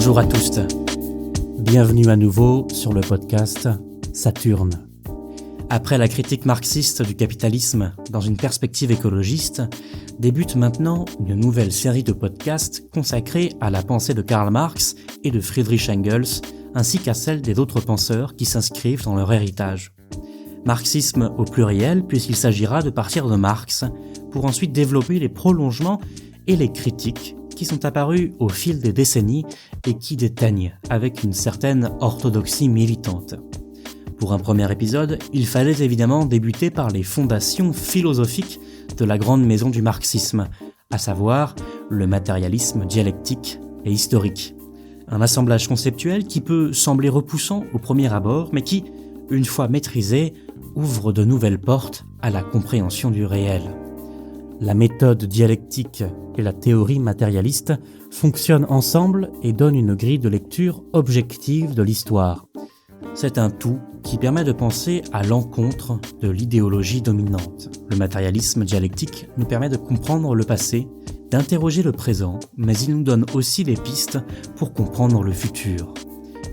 Bonjour à tous, bienvenue à nouveau sur le podcast Saturne. Après la critique marxiste du capitalisme dans une perspective écologiste, débute maintenant une nouvelle série de podcasts consacrés à la pensée de Karl Marx et de Friedrich Engels, ainsi qu'à celle des autres penseurs qui s'inscrivent dans leur héritage. Marxisme au pluriel, puisqu'il s'agira de partir de Marx pour ensuite développer les prolongements et les critiques qui sont apparus au fil des décennies et qui déteignent avec une certaine orthodoxie militante. Pour un premier épisode, il fallait évidemment débuter par les fondations philosophiques de la grande maison du marxisme, à savoir le matérialisme dialectique et historique. Un assemblage conceptuel qui peut sembler repoussant au premier abord, mais qui, une fois maîtrisé, ouvre de nouvelles portes à la compréhension du réel. La méthode dialectique et la théorie matérialiste fonctionnent ensemble et donnent une grille de lecture objective de l'histoire. C'est un tout qui permet de penser à l'encontre de l'idéologie dominante. Le matérialisme dialectique nous permet de comprendre le passé, d'interroger le présent, mais il nous donne aussi des pistes pour comprendre le futur.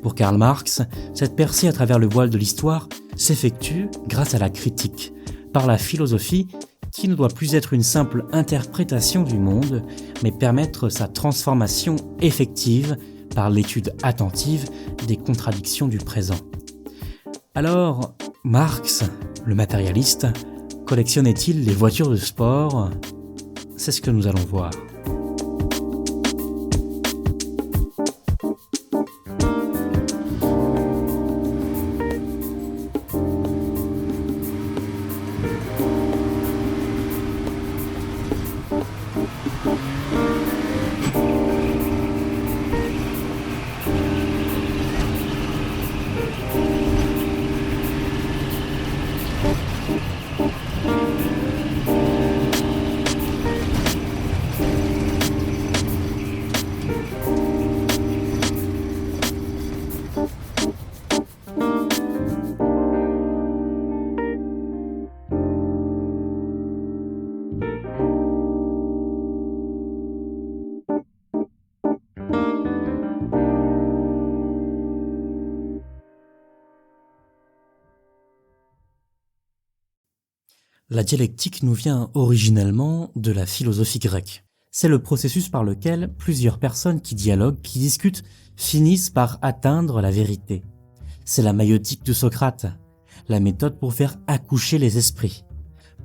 Pour Karl Marx, cette percée à travers le voile de l'histoire s'effectue grâce à la critique, par la philosophie qui ne doit plus être une simple interprétation du monde, mais permettre sa transformation effective par l'étude attentive des contradictions du présent. Alors, Marx, le matérialiste, collectionnait-il les voitures de sport ? C'est ce que nous allons voir. La dialectique nous vient originellement de la philosophie grecque. C'est le processus par lequel plusieurs personnes qui dialoguent, qui discutent, finissent par atteindre la vérité. C'est la maïeutique de Socrate, la méthode pour faire accoucher les esprits,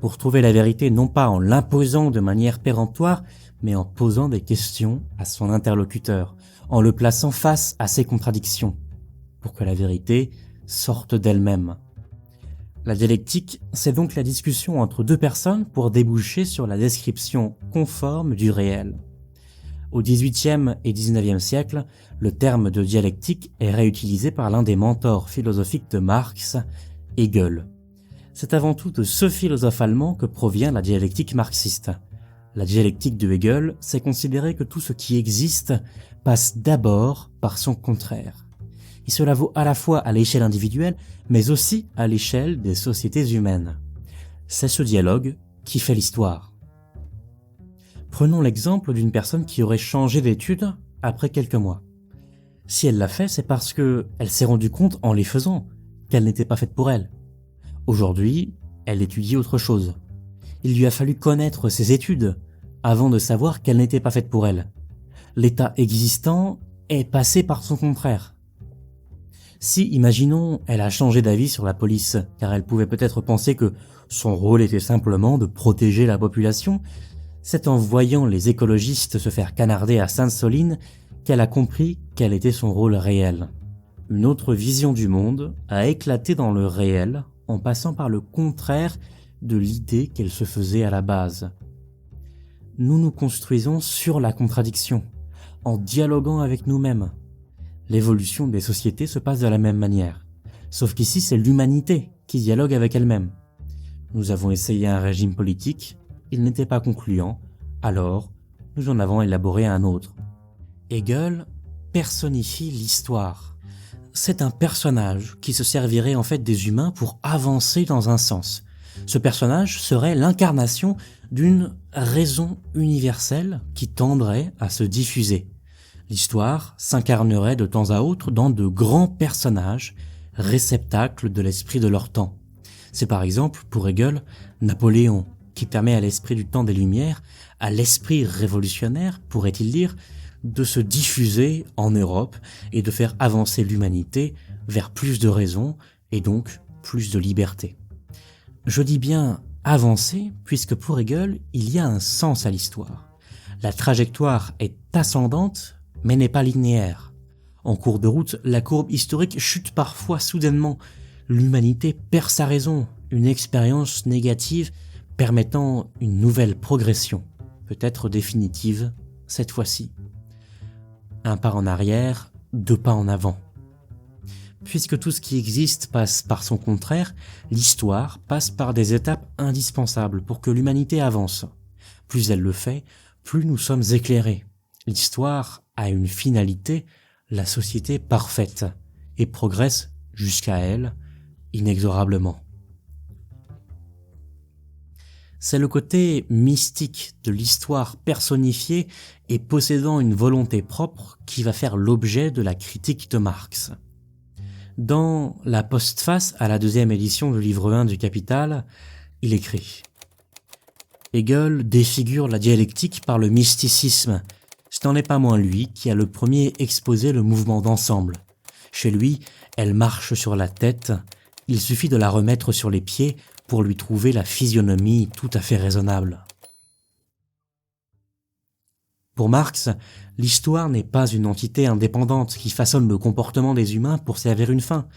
pour trouver la vérité non pas en l'imposant de manière péremptoire, mais en posant des questions à son interlocuteur, en le plaçant face à ses contradictions, pour que la vérité sorte d'elle-même. La dialectique, c'est donc la discussion entre deux personnes pour déboucher sur la description conforme du réel. Au XVIIIe et XIXe siècle, le terme de dialectique est réutilisé par l'un des mentors philosophiques de Marx, Hegel. C'est avant tout de ce philosophe allemand que provient la dialectique marxiste. La dialectique de Hegel, c'est considérer que tout ce qui existe passe d'abord par son contraire. Et cela vaut à la fois à l'échelle individuelle, mais aussi à l'échelle des sociétés humaines. C'est ce dialogue qui fait l'histoire. Prenons l'exemple d'une personne qui aurait changé d'études après quelques mois. Si elle l'a fait, c'est parce qu'elle s'est rendue compte en les faisant qu'elle n'était pas faite pour elle. Aujourd'hui, elle étudie autre chose. Il lui a fallu connaître ses études avant de savoir qu'elle n'était pas faite pour elle. L'état existant est passé par son contraire. Si, imaginons, elle a changé d'avis sur la police, car elle pouvait peut-être penser que son rôle était simplement de protéger la population, c'est en voyant les écologistes se faire canarder à Sainte-Soline qu'elle a compris quel était son rôle réel. Une autre vision du monde a éclaté dans le réel en passant par le contraire de l'idée qu'elle se faisait à la base. Nous nous construisons sur la contradiction, en dialoguant avec nous-mêmes. L'évolution des sociétés se passe de la même manière. Sauf qu'ici, c'est l'humanité qui dialogue avec elle-même. Nous avons essayé un régime politique, il n'était pas concluant, alors nous en avons élaboré un autre. Hegel personnifie l'histoire. C'est un personnage qui se servirait en fait des humains pour avancer dans un sens. Ce personnage serait l'incarnation d'une raison universelle qui tendrait à se diffuser. L'histoire s'incarnerait de temps à autre dans de grands personnages, réceptacles de l'esprit de leur temps. C'est par exemple, pour Hegel, Napoléon, qui permet à l'esprit du temps des Lumières, à l'esprit révolutionnaire, pourrait-il dire, de se diffuser en Europe et de faire avancer l'humanité vers plus de raison et donc plus de liberté. Je dis bien avancer puisque pour Hegel, il y a un sens à l'histoire. La trajectoire est ascendante mais n'est pas linéaire. En cours de route, la courbe historique chute parfois soudainement. L'humanité perd sa raison, une expérience négative permettant une nouvelle progression, peut-être définitive cette fois-ci. Un pas en arrière, deux pas en avant. Puisque tout ce qui existe passe par son contraire, l'histoire passe par des étapes indispensables pour que l'humanité avance. Plus elle le fait, plus nous sommes éclairés. L'histoire a une finalité, la société parfaite, et progresse jusqu'à elle, inexorablement. C'est le côté mystique de l'histoire personnifiée et possédant une volonté propre qui va faire l'objet de la critique de Marx. Dans la postface à la 2e édition du livre 1 du Capital, il écrit « Hegel défigure la dialectique par le mysticisme. Ce n'en est pas moins lui qui a le premier exposé le mouvement d'ensemble. Chez lui, elle marche sur la tête, il suffit de la remettre sur les pieds pour lui trouver la physionomie tout à fait raisonnable. » Pour Marx, l'histoire n'est pas une entité indépendante qui façonne le comportement des humains pour servir une fin.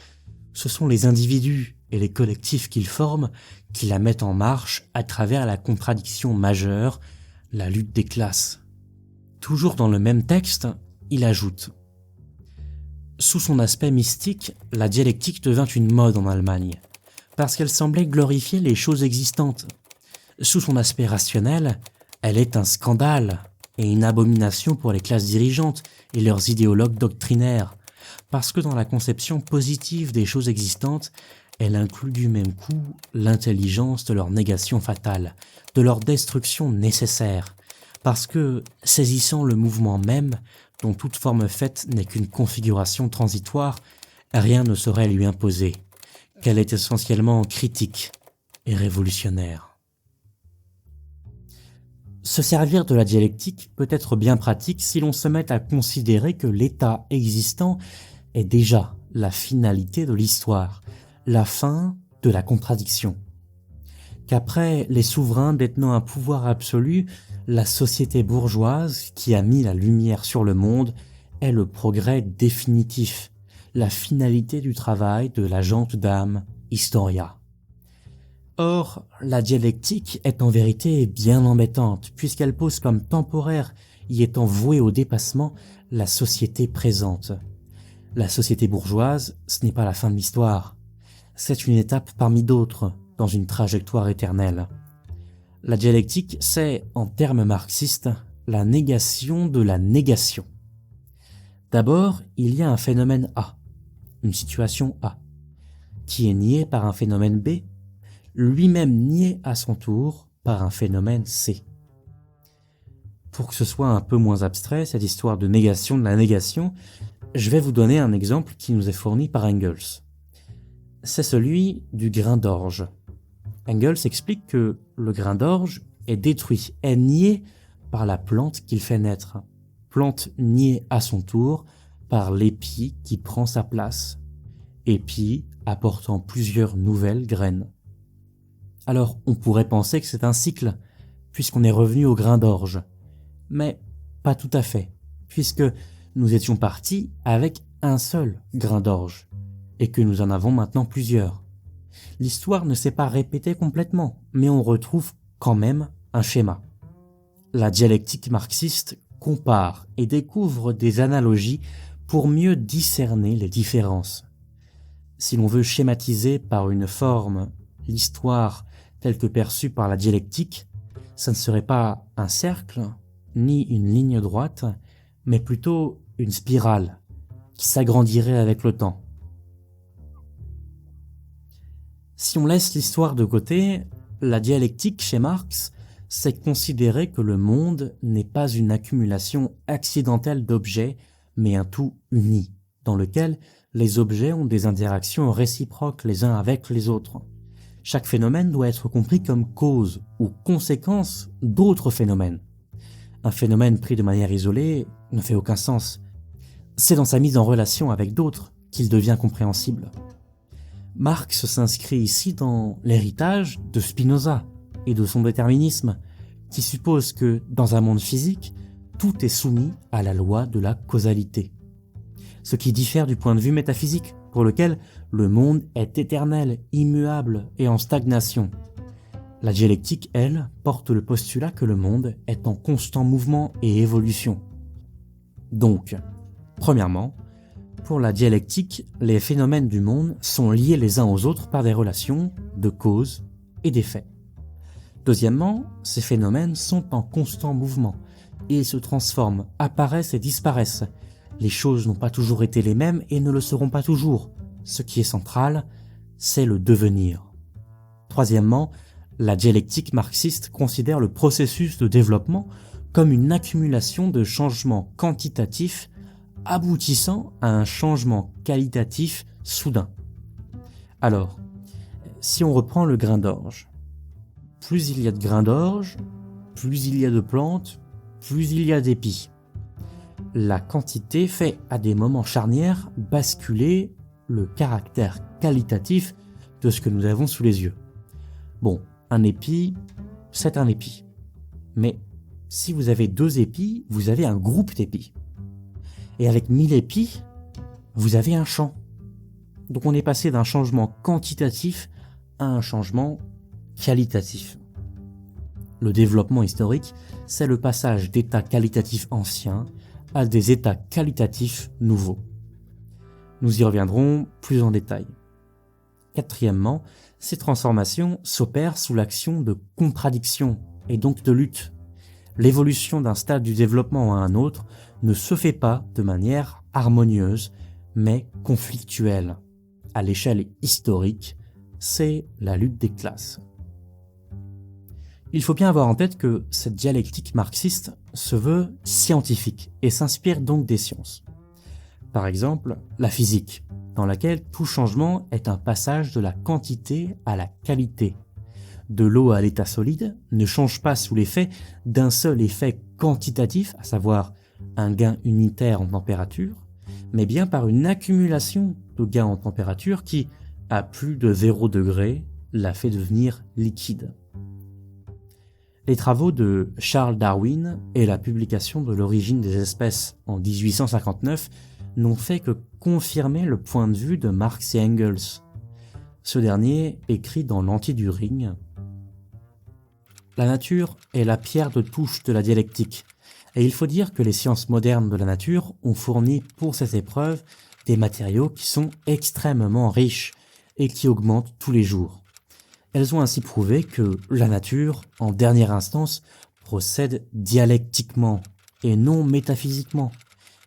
Ce sont les individus et les collectifs qu'ils forment qui la mettent en marche à travers la contradiction majeure, la lutte des classes. Toujours dans le même texte, il ajoute « Sous son aspect mystique, la dialectique devint une mode en Allemagne, parce qu'elle semblait glorifier les choses existantes. Sous son aspect rationnel, elle est un scandale et une abomination pour les classes dirigeantes et leurs idéologues doctrinaires, parce que dans la conception positive des choses existantes, elle inclut du même coup l'intelligence de leur négation fatale, de leur destruction nécessaire, parce que, saisissant le mouvement même, dont toute forme faite n'est qu'une configuration transitoire, rien ne saurait lui imposer, qu'elle est essentiellement critique et révolutionnaire. Se servir de la dialectique peut être bien pratique si l'on se met à considérer que l'état existant est déjà la finalité de l'histoire, la fin de la contradiction. Qu'après les souverains détenant un pouvoir absolu, la société bourgeoise qui a mis la lumière sur le monde est le progrès définitif, la finalité du travail de la gente d'âme Historia. Or, la dialectique est en vérité bien embêtante, puisqu'elle pose comme temporaire, y étant vouée au dépassement, la société présente. La société bourgeoise, ce n'est pas la fin de l'histoire. C'est une étape parmi d'autres, dans une trajectoire éternelle. La dialectique, c'est, en termes marxistes, la négation de la négation. D'abord, il y a un phénomène A, une situation A, qui est nié par un phénomène B, lui-même nié à son tour par un phénomène C. Pour que ce soit un peu moins abstrait, cette histoire de négation de la négation, je vais vous donner un exemple qui nous est fourni par Engels. C'est celui du grain d'orge. Engels explique que le grain d'orge est détruit, est nié par la plante qu'il fait naître. Plante niée à son tour par l'épi qui prend sa place. Épi apportant plusieurs nouvelles graines. Alors on pourrait penser que c'est un cycle, puisqu'on est revenu au grain d'orge. Mais pas tout à fait, puisque nous étions partis avec un seul grain d'orge, et que nous en avons maintenant plusieurs. L'histoire ne s'est pas répétée complètement, mais on retrouve quand même un schéma. La dialectique marxiste compare et découvre des analogies pour mieux discerner les différences. Si l'on veut schématiser par une forme l'histoire telle que perçue par la dialectique, ça ne serait pas un cercle, ni une ligne droite, mais plutôt une spirale qui s'agrandirait avec le temps. Si on laisse l'histoire de côté, la dialectique chez Marx, c'est considérer que le monde n'est pas une accumulation accidentelle d'objets, mais un tout uni, dans lequel les objets ont des interactions réciproques les uns avec les autres. Chaque phénomène doit être compris comme cause ou conséquence d'autres phénomènes. Un phénomène pris de manière isolée ne fait aucun sens. C'est dans sa mise en relation avec d'autres qu'il devient compréhensible. Marx s'inscrit ici dans l'héritage de Spinoza et de son déterminisme, qui suppose que, dans un monde physique, tout est soumis à la loi de la causalité. Ce qui diffère du point de vue métaphysique, pour lequel le monde est éternel, immuable et en stagnation. La dialectique, elle, porte le postulat que le monde est en constant mouvement et évolution. Donc, premièrement, pour la dialectique, les phénomènes du monde sont liés les uns aux autres par des relations de cause et d'effet. Deuxièmement, ces phénomènes sont en constant mouvement et se transforment, apparaissent et disparaissent. Les choses n'ont pas toujours été les mêmes et ne le seront pas toujours. Ce qui est central, c'est le devenir. Troisièmement, la dialectique marxiste considère le processus de développement comme une accumulation de changements quantitatifs aboutissant à un changement qualitatif soudain. Alors, si on reprend le grain d'orge, plus il y a de grains d'orge, plus il y a de plantes, plus il y a d'épis. La quantité fait à des moments charnières basculer le caractère qualitatif de ce que nous avons sous les yeux. Bon, un épi, c'est un épi. Mais si vous avez 2 épis, vous avez un groupe d'épis. Et avec 1000 épis, vous avez un champ. Donc on est passé d'un changement quantitatif à un changement qualitatif. Le développement historique, c'est le passage d'états qualitatifs anciens à des états qualitatifs nouveaux. Nous y reviendrons plus en détail. Quatrièmement, ces transformations s'opèrent sous l'action de contradiction et donc de lutte. L'évolution d'un stade du développement à un autre ne se fait pas de manière harmonieuse, mais conflictuelle. À l'échelle historique, c'est la lutte des classes. Il faut bien avoir en tête que cette dialectique marxiste se veut scientifique et s'inspire donc des sciences. Par exemple, la physique, dans laquelle tout changement est un passage de la quantité à la qualité. De l'eau à l'état solide ne change pas sous l'effet d'un seul effet quantitatif, à savoir un gain unitaire en température, mais bien par une accumulation de gains en température qui, à plus de 0 degré, la fait devenir liquide. Les travaux de Charles Darwin et la publication de l'origine des espèces en 1859 n'ont fait que confirmer le point de vue de Marx et Engels. Ce dernier écrit dans l'Anti-Düring : « La nature est la pierre de touche de la dialectique, et il faut dire que les sciences modernes de la nature ont fourni pour cette épreuve des matériaux qui sont extrêmement riches et qui augmentent tous les jours. Elles ont ainsi prouvé que la nature, en dernière instance, procède dialectiquement et non métaphysiquement,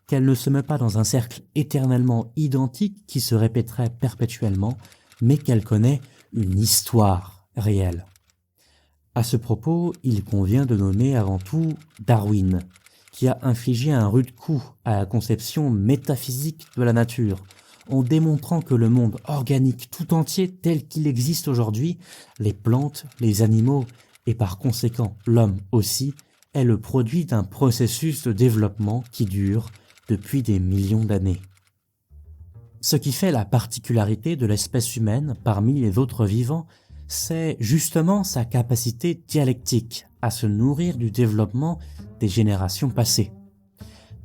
qu'elle ne se met pas dans un cercle éternellement identique qui se répéterait perpétuellement, mais qu'elle connaît une histoire réelle. À ce propos, il convient de nommer avant tout Darwin, qui a infligé un rude coup à la conception métaphysique de la nature, en démontrant que le monde organique tout entier tel qu'il existe aujourd'hui, les plantes, les animaux et par conséquent l'homme aussi, est le produit d'un processus de développement qui dure depuis des millions d'années. Ce qui fait la particularité de l'espèce humaine parmi les autres vivants, c'est justement sa capacité dialectique à se nourrir du développement des générations passées.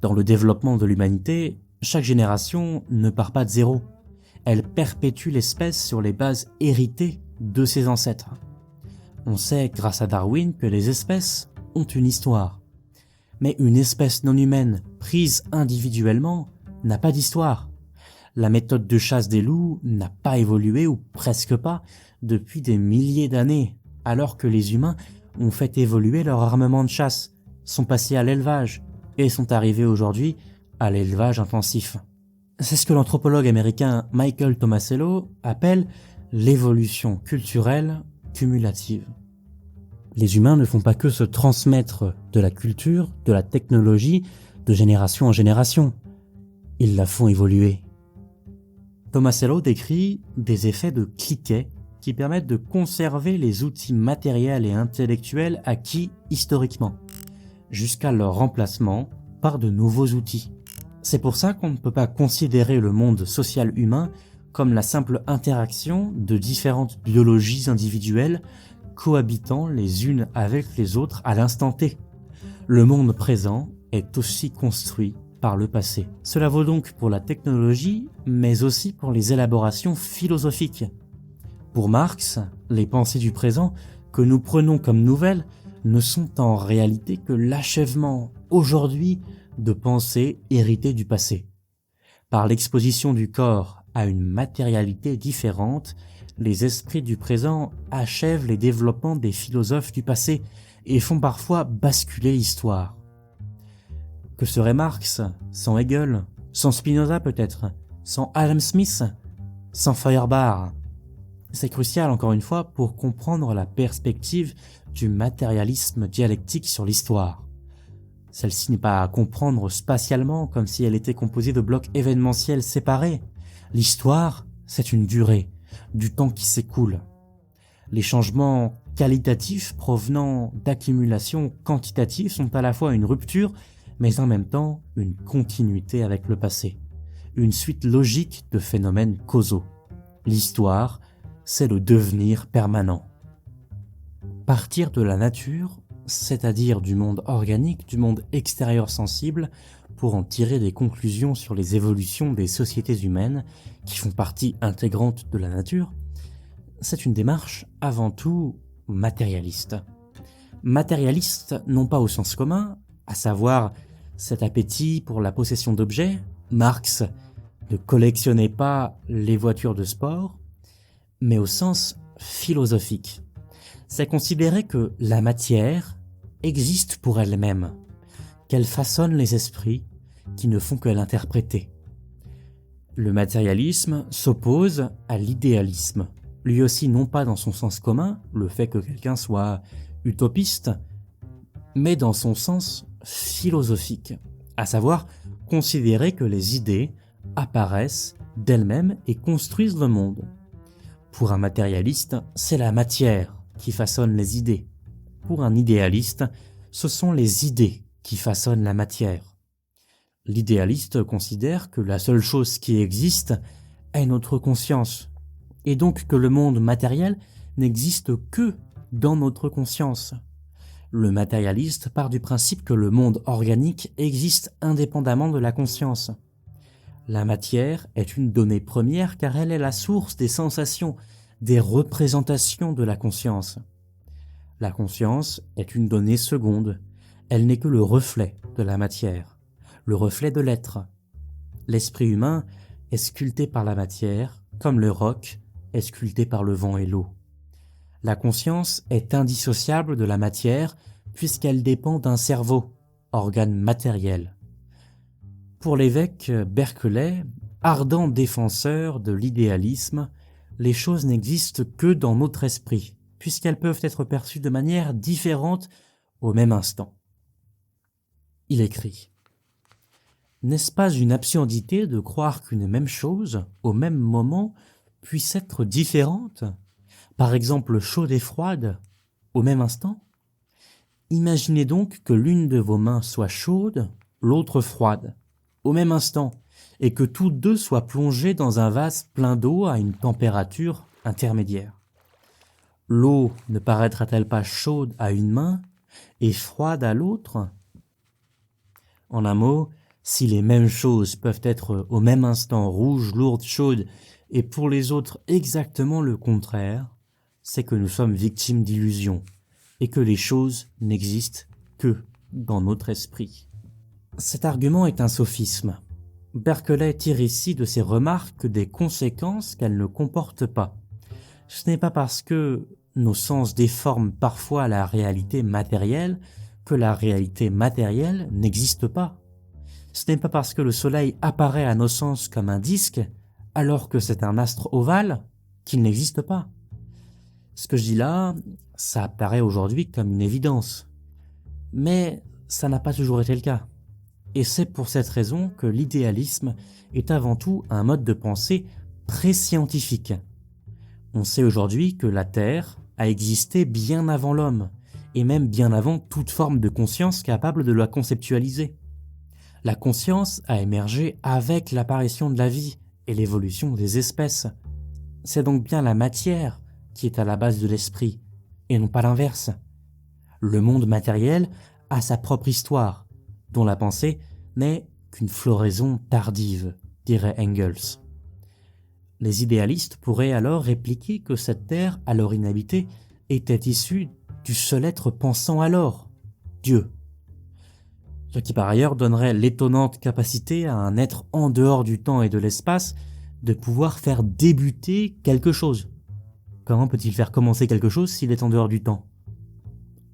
Dans le développement de l'humanité, chaque génération ne part pas de zéro. Elle perpétue l'espèce sur les bases héritées de ses ancêtres. On sait, grâce à Darwin, que les espèces ont une histoire. Mais une espèce non humaine, prise individuellement, n'a pas d'histoire. La méthode de chasse des loups n'a pas évolué, ou presque pas, depuis des milliers d'années, alors que les humains ont fait évoluer leur armement de chasse, sont passés à l'élevage, et sont arrivés aujourd'hui à l'élevage intensif. C'est ce que l'anthropologue américain Michael Tomasello appelle l'évolution culturelle cumulative. Les humains ne font pas que se transmettre de la culture, de la technologie, de génération en génération. Ils la font évoluer. Tomasello décrit des effets de cliquet qui permettent de conserver les outils matériels et intellectuels acquis historiquement, jusqu'à leur remplacement par de nouveaux outils. C'est pour ça qu'on ne peut pas considérer le monde social humain comme la simple interaction de différentes biologies individuelles cohabitant les unes avec les autres à l'instant T. Le monde présent est aussi construit par le passé. Cela vaut donc pour la technologie, mais aussi pour les élaborations philosophiques. Pour Marx, les pensées du présent que nous prenons comme nouvelles ne sont en réalité que l'achèvement, aujourd'hui, de pensées héritées du passé. Par l'exposition du corps à une matérialité différente, les esprits du présent achèvent les développements des philosophes du passé et font parfois basculer l'histoire. Que serait Marx sans Hegel, sans Spinoza peut-être, sans Adam Smith, sans Feuerbach? C'est crucial encore une fois pour comprendre la perspective du matérialisme dialectique sur l'histoire. Celle-ci n'est pas à comprendre spatialement comme si elle était composée de blocs événementiels séparés. L'histoire, c'est une durée, du temps qui s'écoule. Les changements qualitatifs provenant d'accumulations quantitatives sont à la fois une rupture, mais en même temps une continuité avec le passé, une suite logique de phénomènes causaux. L'histoire, c'est le devenir permanent. Partir de la nature, c'est-à-dire du monde organique, du monde extérieur sensible, pour en tirer des conclusions sur les évolutions des sociétés humaines qui font partie intégrante de la nature, c'est une démarche avant tout matérialiste. Matérialiste non pas au sens commun, à savoir cet appétit pour la possession d'objets. Marx ne collectionnait pas les voitures de sport, mais au sens philosophique. C'est considérer que la matière existe pour elle-même, qu'elle façonne les esprits qui ne font que l'interpréter. Le matérialisme s'oppose à l'idéalisme, lui aussi non pas dans son sens commun, le fait que quelqu'un soit utopiste, mais dans son sens philosophique, à savoir considérer que les idées apparaissent d'elles-mêmes et construisent le monde. Pour un matérialiste, c'est la matière qui façonne les idées. Pour un idéaliste, ce sont les idées qui façonnent la matière. L'idéaliste considère que la seule chose qui existe est notre conscience, et donc que le monde matériel n'existe que dans notre conscience. Le matérialiste part du principe que le monde organique existe indépendamment de la conscience. La matière est une donnée première car elle est la source des sensations, des représentations de la conscience. La conscience est une donnée seconde, elle n'est que le reflet de la matière, le reflet de l'être. L'esprit humain est sculpté par la matière, comme le roc est sculpté par le vent et l'eau. La conscience est indissociable de la matière puisqu'elle dépend d'un cerveau, organe matériel. Pour l'évêque Berkeley, ardent défenseur de l'idéalisme, les choses n'existent que dans notre esprit, puisqu'elles peuvent être perçues de manière différente au même instant. Il écrit : « N'est-ce pas une absurdité de croire qu'une même chose, au même moment, puisse être différente, par exemple chaude et froide, au même instant ? Imaginez donc que l'une de vos mains soit chaude, l'autre froide, au même instant, et que tous deux soient plongés dans un vase plein d'eau à une température intermédiaire. L'eau ne paraîtra-t-elle pas chaude à une main et froide à l'autre ? En un mot, si les mêmes choses peuvent être au même instant rouges, lourdes, chaudes, et pour les autres exactement le contraire, c'est que nous sommes victimes d'illusions, et que les choses n'existent que dans notre esprit. Cet argument est un sophisme. Berkeley tire ici de ses remarques des conséquences qu'elles ne comportent pas. Ce n'est pas parce que nos sens déforment parfois la réalité matérielle que la réalité matérielle n'existe pas. Ce n'est pas parce que le soleil apparaît à nos sens comme un disque alors que c'est un astre ovale qu'il n'existe pas. Ce que je dis là, Ça apparaît aujourd'hui comme une évidence. Mais ça n'a pas toujours été le cas. Et c'est pour cette raison que l'idéalisme est avant tout un mode de pensée pré-scientifique. On sait aujourd'hui que la Terre a existé bien avant l'homme, et même bien avant toute forme de conscience capable de la conceptualiser. La conscience a émergé avec l'apparition de la vie et l'évolution des espèces. C'est donc bien la matière qui est à la base de l'esprit, et non pas l'inverse. Le monde matériel a sa propre histoire, dont la pensée n'est qu'une floraison tardive, dirait Engels. Les idéalistes pourraient alors répliquer que cette terre, alors inhabitée, était issue du seul être pensant alors, Dieu. Ce qui par ailleurs donnerait l'étonnante capacité à un être en dehors du temps et de l'espace de pouvoir faire débuter quelque chose. Comment peut-il faire commencer quelque chose s'il est en dehors du temps ?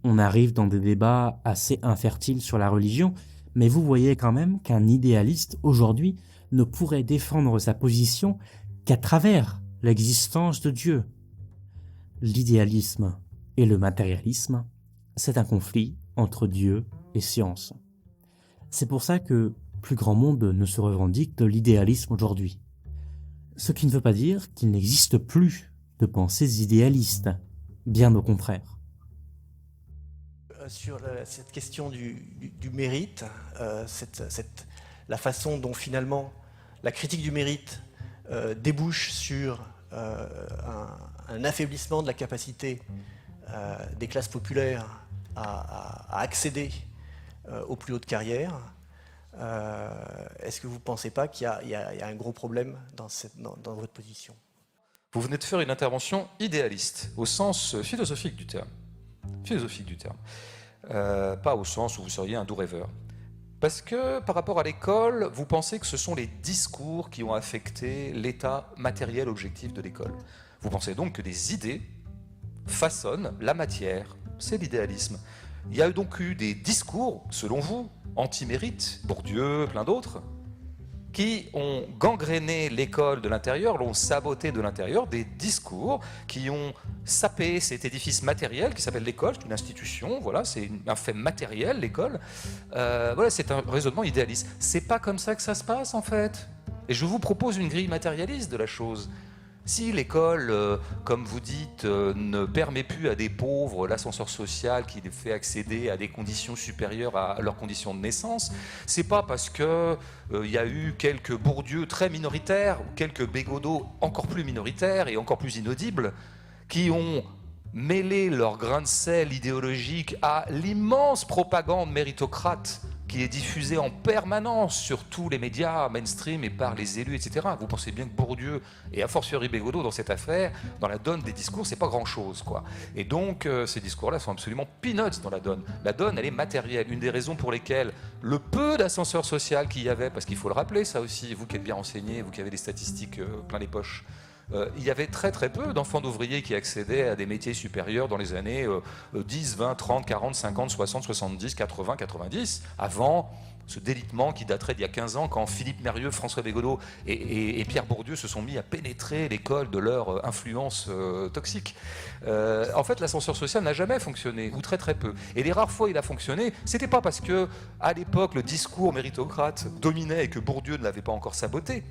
On arrive dans des débats assez infertiles sur la religion, mais vous voyez quand même qu'un idéaliste aujourd'hui ne pourrait défendre sa position qu'à travers l'existence de Dieu. L'idéalisme et le matérialisme, c'est un conflit entre Dieu et science. C'est pour ça que plus grand monde ne se revendique de l'idéalisme aujourd'hui. Ce qui ne veut pas dire qu'il n'existe plus de pensées idéalistes, bien au contraire. Sur cette question du mérite, la façon dont finalement la critique du mérite débouche sur un affaiblissement de la capacité des classes populaires à accéder aux plus hautes carrières. Est-ce que vous ne pensez pas qu'il y a un gros problème dans votre position ? Vous venez de faire une intervention idéaliste, au sens philosophique du terme. Pas au sens où vous seriez un doux rêveur. Parce que par rapport à l'école, vous pensez que ce sont les discours qui ont affecté l'état matériel objectif de l'école. Vous pensez donc que des idées façonnent la matière. C'est l'idéalisme. Il y a donc eu des discours, selon vous, anti-mérite, Bourdieu, plein d'autres, qui ont gangréné l'école de l'intérieur, l'ont saboté de l'intérieur, des discours qui ont sapé cet édifice matériel qui s'appelle l'école, c'est une institution, voilà, c'est un fait matériel, l'école. Voilà, c'est un raisonnement idéaliste. C'est pas comme ça que ça se passe en fait. Et je vous propose une grille matérialiste de la chose. Si l'école, comme vous dites, ne permet plus à des pauvres l'ascenseur social qui les fait accéder à des conditions supérieures à leurs conditions de naissance, c'est pas parce que y a eu quelques Bourdieu très minoritaires ou quelques Bégodeau encore plus minoritaires et encore plus inaudibles qui ont mêlé leur grain de sel idéologique à l'immense propagande méritocrate qui est diffusée en permanence sur tous les médias mainstream et par les élus, etc. Vous pensez bien que Bourdieu et a fortiori Bégodeau dans cette affaire, dans la donne des discours, c'est pas grand-chose, quoi. Et donc, ces discours-là sont absolument peanuts dans la donne. La donne, elle est matérielle. Une des raisons pour lesquelles le peu d'ascenseur social qu'il y avait, parce qu'il faut le rappeler, ça aussi, vous qui êtes bien renseignés, vous qui avez des statistiques plein les poches, il y avait très très peu d'enfants d'ouvriers qui accédaient à des métiers supérieurs dans les années 10, 20, 30, 40, 50, 60, 70, 80, 90, avant ce délitement qui daterait d'il y a 15 ans quand Philippe Mérieux, François Bégodeau et Pierre Bourdieu se sont mis à pénétrer l'école de leur influence toxique. En fait, l'ascenseur social n'a jamais fonctionné, ou très très peu. Et les rares fois où il a fonctionné, c'était pas parce que à l'époque le discours méritocrate dominait et que Bourdieu ne l'avait pas encore saboté.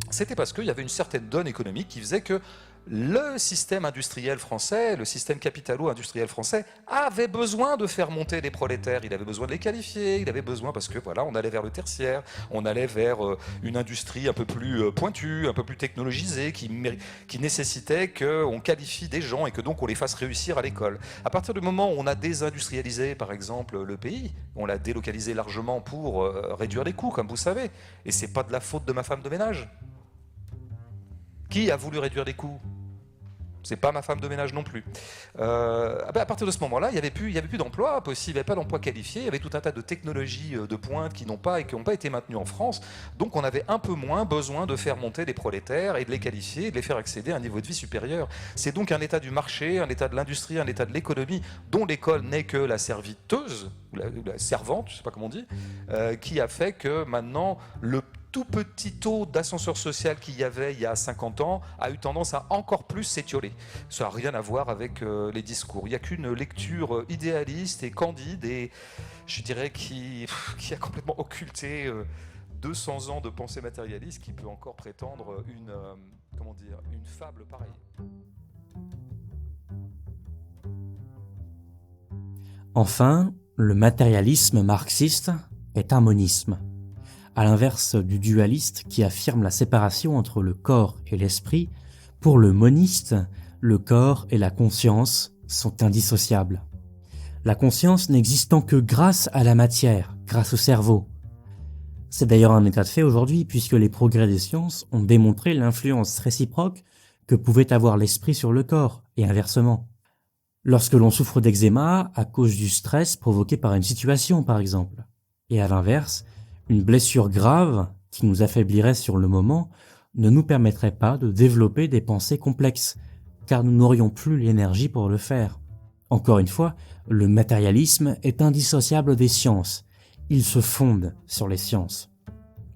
C'était parce qu'il y avait une certaine donne économique qui faisait que le système industriel français, le système capitalo-industriel français avait besoin de faire monter les prolétaires, il avait besoin de les qualifier, il avait besoin parce que voilà, on allait vers le tertiaire, on allait vers une industrie un peu plus pointue, un peu plus technologisée, qui nécessitait qu'on qualifie des gens et que donc on les fasse réussir à l'école. À partir du moment où on a désindustrialisé par exemple le pays, on l'a délocalisé largement pour réduire les coûts, comme vous savez, et c'est pas de la faute de ma femme de ménage. Qui a voulu réduire les coûts ? C'est pas ma femme de ménage non plus. À partir de ce moment-là, il n'y avait plus d'emploi possible, il n'y avait pas d'emploi qualifié, il y avait tout un tas de technologies de pointe qui n'ont pas été maintenues en France. Donc on avait un peu moins besoin de faire monter les prolétaires et de les qualifier et de les faire accéder à un niveau de vie supérieur. C'est donc un état du marché, un état de l'industrie, un état de l'économie dont l'école n'est que la serviteuse, ou la servante, je ne sais pas comment on dit, qui a fait que maintenant le tout petit taux d'ascenseur social qu'il y avait il y a 50 ans a eu tendance à encore plus s'étioler. Ça n'a rien à voir avec les discours. Il n'y a qu'une lecture idéaliste et candide et je dirais qui a complètement occulté 200 ans de pensée matérialiste qui peut encore prétendre une fable pareille. Enfin, le matérialisme marxiste est un monisme. À l'inverse du dualiste qui affirme la séparation entre le corps et l'esprit, pour le moniste, le corps et la conscience sont indissociables. La conscience n'existant que grâce à la matière, grâce au cerveau. C'est d'ailleurs un état de fait aujourd'hui puisque les progrès des sciences ont démontré l'influence réciproque que pouvait avoir l'esprit sur le corps et inversement. Lorsque l'on souffre d'eczéma à cause du stress provoqué par une situation par exemple, et à l'inverse, une blessure grave qui nous affaiblirait sur le moment ne nous permettrait pas de développer des pensées complexes, car nous n'aurions plus l'énergie pour le faire. Encore une fois, le matérialisme est indissociable des sciences. Il se fonde sur les sciences.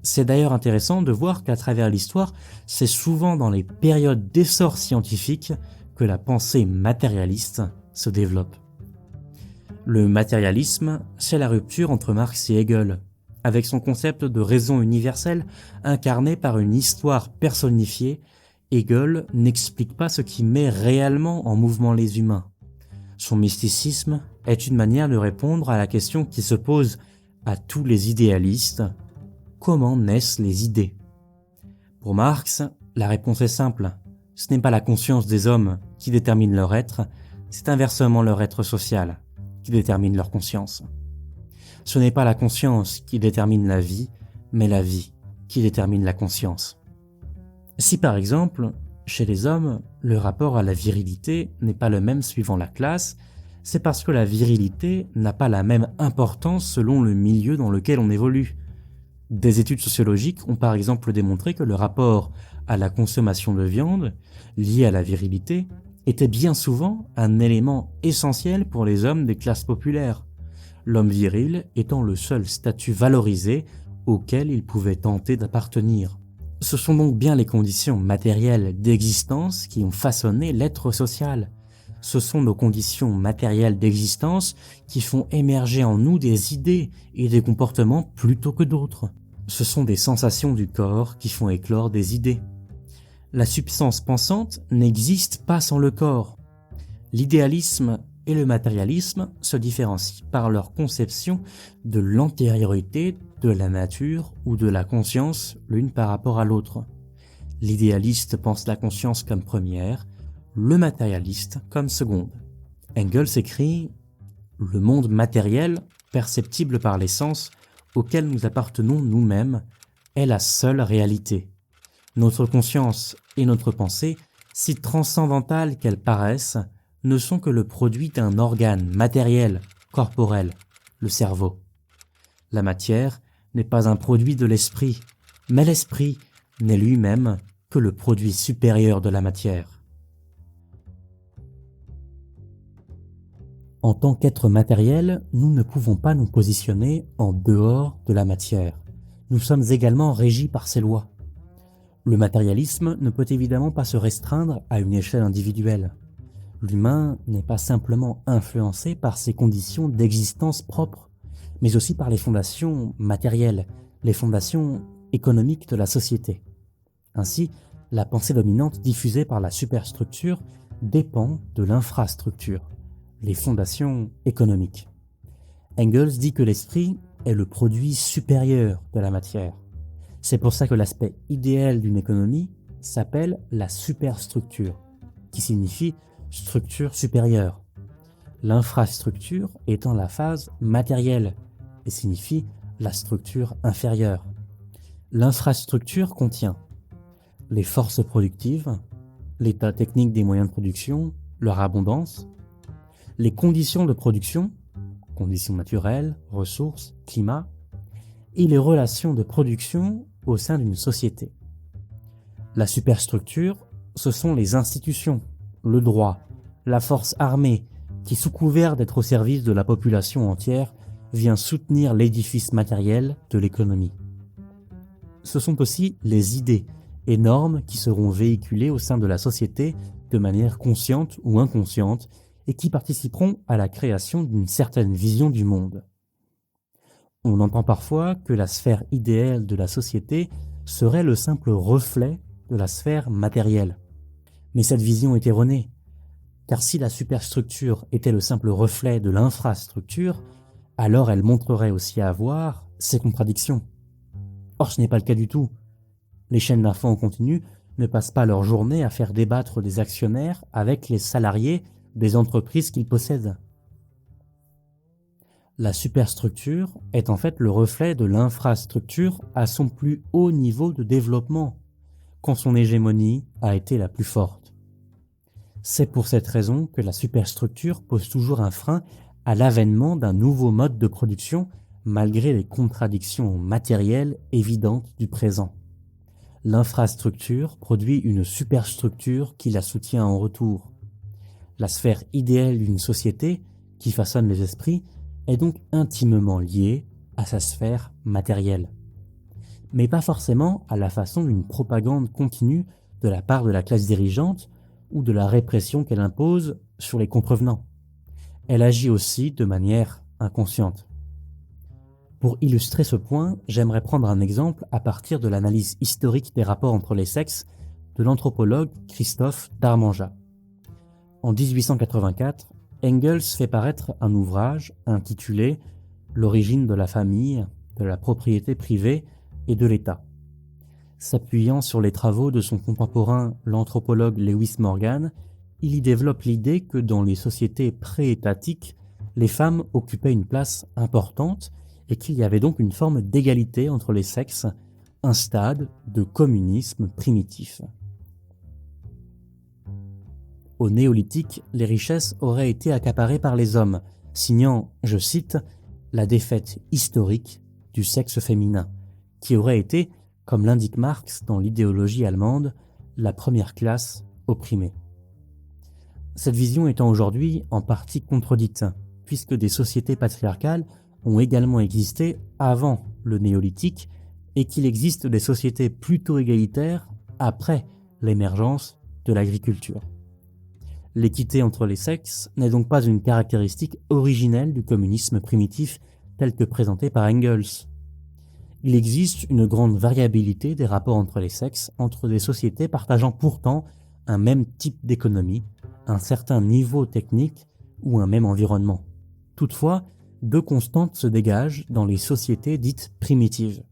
C'est d'ailleurs intéressant de voir qu'à travers l'histoire, c'est souvent dans les périodes d'essor scientifique que la pensée matérialiste se développe. Le matérialisme, c'est la rupture entre Marx et Hegel, avec son concept de raison universelle incarné par une histoire personnifiée. Hegel n'explique pas ce qui met réellement en mouvement les humains. Son mysticisme est une manière de répondre à la question qui se pose à tous les idéalistes: comment naissent les idées? Pour Marx, la réponse est simple. Ce n'est pas la conscience des hommes qui détermine leur être, c'est inversement leur être social qui détermine leur conscience. Ce n'est pas la conscience qui détermine la vie, mais la vie qui détermine la conscience. Si par exemple, chez les hommes, le rapport à la virilité n'est pas le même suivant la classe, c'est parce que la virilité n'a pas la même importance selon le milieu dans lequel on évolue. Des études sociologiques ont par exemple démontré que le rapport à la consommation de viande, lié à la virilité, était bien souvent un élément essentiel pour les hommes des classes populaires, l'homme viril étant le seul statut valorisé auquel il pouvait tenter d'appartenir. Ce sont donc bien les conditions matérielles d'existence qui ont façonné l'être social. Ce sont nos conditions matérielles d'existence qui font émerger en nous des idées et des comportements plutôt que d'autres. Ce sont des sensations du corps qui font éclore des idées. La substance pensante n'existe pas sans le corps. L'idéalisme et le matérialisme se différencient par leur conception de l'antériorité de la nature ou de la conscience l'une par rapport à l'autre. L'idéaliste pense la conscience comme première, le matérialiste comme seconde. Engels écrit « Le monde matériel, perceptible par les sens, auquel nous appartenons nous-mêmes, est la seule réalité. Notre conscience et notre pensée, si transcendantales qu'elles paraissent, ne sont que le produit d'un organe matériel, corporel, le cerveau. La matière n'est pas un produit de l'esprit, mais l'esprit n'est lui-même que le produit supérieur de la matière. » En tant qu'être matériel, nous ne pouvons pas nous positionner en dehors de la matière. Nous sommes également régis par ses lois. Le matérialisme ne peut évidemment pas se restreindre à une échelle individuelle. L'humain n'est pas simplement influencé par ses conditions d'existence propres, mais aussi par les fondations matérielles, les fondations économiques de la société. Ainsi, la pensée dominante diffusée par la superstructure dépend de l'infrastructure, les fondations économiques. Engels dit que l'esprit est le produit supérieur de la matière. C'est pour ça que l'aspect idéal d'une économie s'appelle la superstructure, qui signifie structure supérieure. L'infrastructure étant la phase matérielle et signifie la structure inférieure. L'infrastructure contient les forces productives, l'état technique des moyens de production, leur abondance, les conditions de production, conditions naturelles, ressources, climat, et les relations de production au sein d'une société. La superstructure, ce sont les institutions, le droit, la force armée, qui sous couvert d'être au service de la population entière, vient soutenir l'édifice matériel de l'économie. ce sont aussi les idées et normes qui seront véhiculées au sein de la société de manière consciente ou inconsciente et qui participeront à la création d'une certaine vision du monde. On entend parfois que la sphère idéale de la société serait le simple reflet de la sphère matérielle. Mais cette vision est erronée, car si la superstructure était le simple reflet de l'infrastructure, alors elle montrerait aussi à avoir ses contradictions. Or ce n'est pas le cas du tout. Les chaînes d'infos en continu ne passent pas leur journée à faire débattre des actionnaires avec les salariés des entreprises qu'ils possèdent. La superstructure est en fait le reflet de l'infrastructure à son plus haut niveau de développement, quand son hégémonie a été la plus forte. C'est pour cette raison que la superstructure pose toujours un frein à l'avènement d'un nouveau mode de production malgré les contradictions matérielles évidentes du présent. L'infrastructure produit une superstructure qui la soutient en retour. La sphère idéale d'une société, qui façonne les esprits, est donc intimement liée à sa sphère matérielle. Mais pas forcément à la façon d'une propagande continue de la part de la classe dirigeante ou de la répression qu'elle impose sur les contrevenants. Elle agit aussi de manière inconsciente. Pour illustrer ce point, j'aimerais prendre un exemple à partir de l'analyse historique des rapports entre les sexes de l'anthropologue Christophe Darmanjat. En 1884, Engels fait paraître un ouvrage intitulé « L'origine de la famille, de la propriété privée et de l'État ». S'appuyant sur les travaux de son contemporain l'anthropologue Lewis Morgan, il y développe l'idée que dans les sociétés pré-étatiques, les femmes occupaient une place importante et qu'il y avait donc une forme d'égalité entre les sexes, un stade de communisme primitif. Au néolithique, les richesses auraient été accaparées par les hommes, signant, je cite, « la défaite historique du sexe féminin », qui aurait été, comme l'indique Marx dans l'idéologie allemande, la première classe opprimée. Cette vision étant aujourd'hui en partie contredite, puisque des sociétés patriarcales ont également existé avant le néolithique et qu'il existe des sociétés plutôt égalitaires après l'émergence de l'agriculture. L'équité entre les sexes n'est donc pas une caractéristique originelle du communisme primitif tel que présenté par Engels. Il existe une grande variabilité des rapports entre les sexes entre des sociétés partageant pourtant un même type d'économie, un certain niveau technique ou un même environnement. Toutefois, deux constantes se dégagent dans les sociétés dites primitives.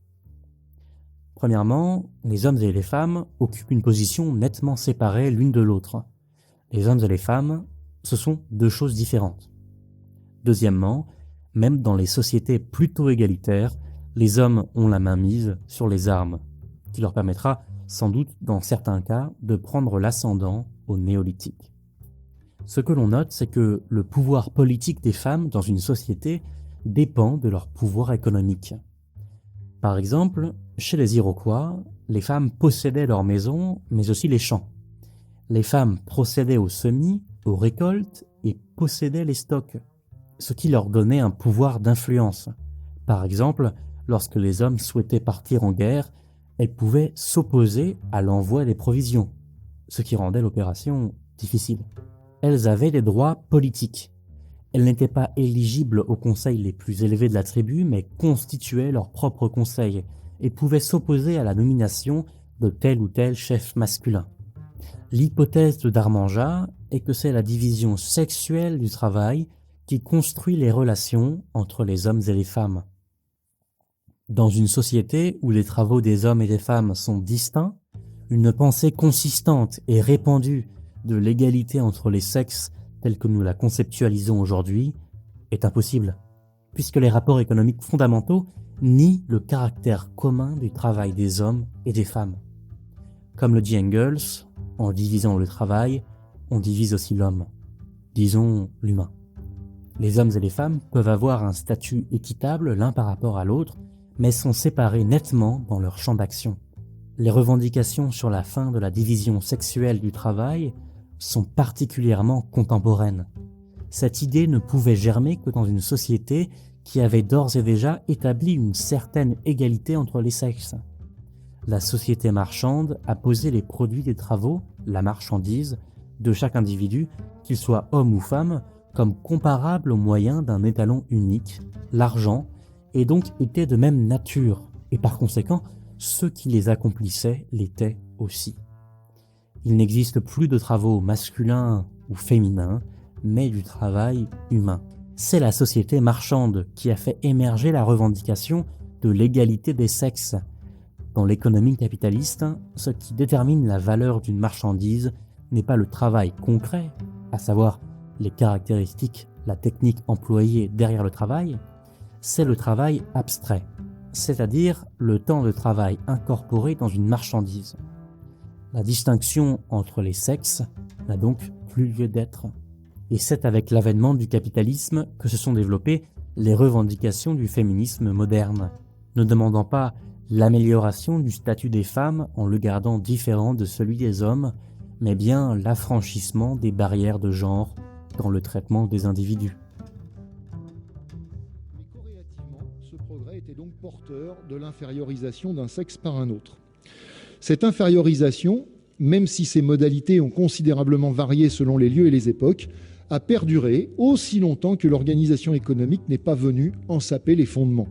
Premièrement, les hommes et les femmes occupent une position nettement séparée l'une de l'autre. Les hommes et les femmes, ce sont deux choses différentes. Deuxièmement, même dans les sociétés plutôt égalitaires, les hommes ont la main mise sur les armes, qui leur permettra sans doute dans certains cas de prendre l'ascendant au néolithique. Ce que l'on note, c'est que le pouvoir politique des femmes dans une société dépend de leur pouvoir économique. Par exemple, chez les Iroquois, les femmes possédaient leurs maisons, mais aussi les champs. Les femmes procédaient aux semis, aux récoltes et possédaient les stocks, ce qui leur donnait un pouvoir d'influence. Par exemple, lorsque les hommes souhaitaient partir en guerre, elles pouvaient s'opposer à l'envoi des provisions, ce qui rendait l'opération difficile. Elles avaient des droits politiques. Elles n'étaient pas éligibles aux conseils les plus élevés de la tribu, mais constituaient leur propre conseil et pouvaient s'opposer à la nomination de tel ou tel chef masculin. L'hypothèse de Darmanjat est que c'est la division sexuelle du travail qui construit les relations entre les hommes et les femmes. Dans une société où les travaux des hommes et des femmes sont distincts, une pensée consistante et répandue de l'égalité entre les sexes telle que nous la conceptualisons aujourd'hui est impossible, puisque les rapports économiques fondamentaux nient le caractère commun du travail des hommes et des femmes. Comme le dit Engels, en divisant le travail, on divise aussi l'homme, disons l'humain. Les hommes et les femmes peuvent avoir un statut équitable l'un par rapport à l'autre, mais sont séparés nettement dans leur champ d'action. Les revendications sur la fin de la division sexuelle du travail sont particulièrement contemporaines. Cette idée ne pouvait germer que dans une société qui avait d'ores et déjà établi une certaine égalité entre les sexes. la société marchande a posé les produits des travaux, la marchandise, de chaque individu, qu'il soit homme ou femme, comme comparables aux moyens d'un étalon unique, l'argent, et donc étaient de même nature, et par conséquent, ceux qui les accomplissaient l'étaient aussi. Il n'existe plus de travaux masculins ou féminins, mais du travail humain. C'est la société marchande qui a fait émerger la revendication de l'égalité des sexes. Dans l'économie capitaliste, ce qui détermine la valeur d'une marchandise n'est pas le travail concret, à savoir les caractéristiques, la technique employée derrière le travail, c'est le travail abstrait, c'est-à-dire le temps de travail incorporé dans une marchandise. La distinction entre les sexes n'a donc plus lieu d'être. Et c'est avec l'avènement du capitalisme que se sont développées les revendications du féminisme moderne, ne demandant pas l'amélioration du statut des femmes en le gardant différent de celui des hommes, mais bien l'affranchissement des barrières de genre dans le traitement des individus. Mais corrélativement, ce progrès était donc porteur de l'infériorisation d'un sexe par un autre. Cette infériorisation, même si ses modalités ont considérablement varié selon les lieux et les époques, a perduré aussi longtemps que l'organisation économique n'est pas venue en saper les fondements.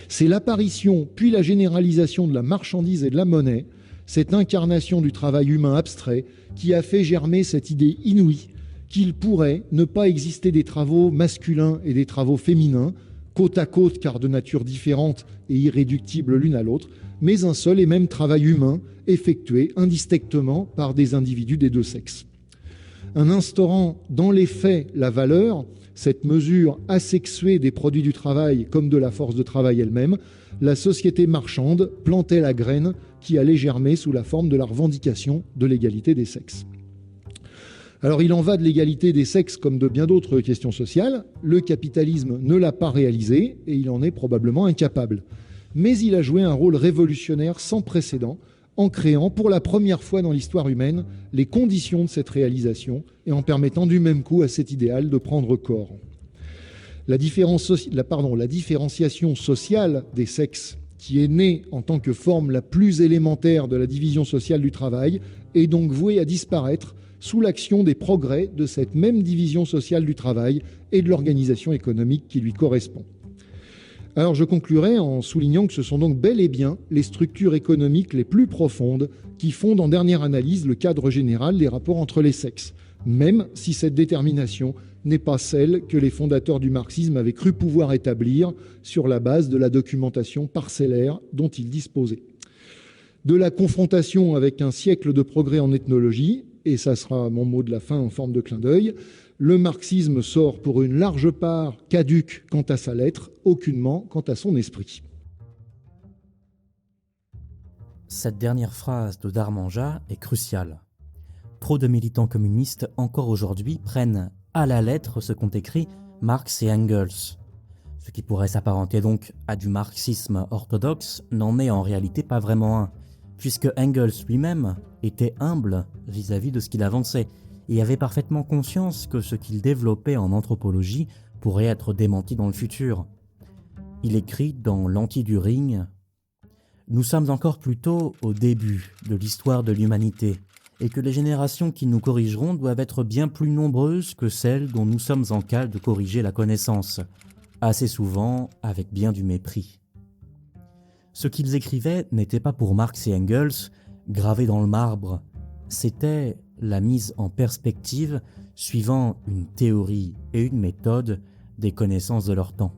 C'est l'apparition puis la généralisation de la marchandise et de la monnaie, cette incarnation du travail humain abstrait, qui a fait germer cette idée inouïe qu'il pourrait ne pas exister des travaux masculins et des travaux féminins, côte à côte car de nature différente et irréductibles l'une à l'autre, mais un seul et même travail humain effectué indistinctement par des individus des deux sexes. En instaurant dans les faits la valeur, cette mesure asexuée des produits du travail comme de la force de travail elle-même, la société marchande plantait la graine qui allait germer sous la forme de la revendication de l'égalité des sexes. Alors il en va de l'égalité des sexes comme de bien d'autres questions sociales. Le capitalisme ne l'a pas réalisée et il en est probablement incapable. Mais il a joué un rôle révolutionnaire sans précédent en créant pour la première fois dans l'histoire humaine les conditions de cette réalisation et en permettant du même coup à cet idéal de prendre corps. La différenciation sociale des sexes, qui est née en tant que forme la plus élémentaire de la division sociale du travail, est donc vouée à disparaître sous l'action des progrès de cette même division sociale du travail et de l'organisation économique qui lui correspond. Alors je conclurai en soulignant que ce sont donc bel et bien les structures économiques les plus profondes qui fondent en dernière analyse le cadre général des rapports entre les sexes, même si cette détermination n'est pas celle que les fondateurs du marxisme avaient cru pouvoir établir sur la base de la documentation parcellaire dont ils disposaient. De la confrontation avec un siècle de progrès en ethnologie, et ça sera mon mot de la fin en forme de clin d'œil, le marxisme sort pour une large part caduc quant à sa lettre, aucunement quant à son esprit. Cette dernière phrase de Darmanja est cruciale. Trop de militants communistes encore aujourd'hui prennent à la lettre ce qu'ont écrit Marx et Engels. Ce qui pourrait s'apparenter donc à du marxisme orthodoxe n'en est en réalité pas vraiment un, puisque Engels lui-même était humble vis-à-vis de ce qu'il avançait, et avait parfaitement conscience que ce qu'il développait en anthropologie pourrait être démenti dans le futur. Il écrit dans l'Anti-Düring « Nous sommes encore plutôt au début de l'histoire de l'humanité, et que les générations qui nous corrigeront doivent être bien plus nombreuses que celles dont nous sommes en cas de corriger la connaissance, assez souvent avec bien du mépris. » Ce qu'ils écrivaient n'était pas pour Marx et Engels, gravé dans le marbre, c'était la mise en perspective, suivant une théorie et une méthode, des connaissances de leur temps.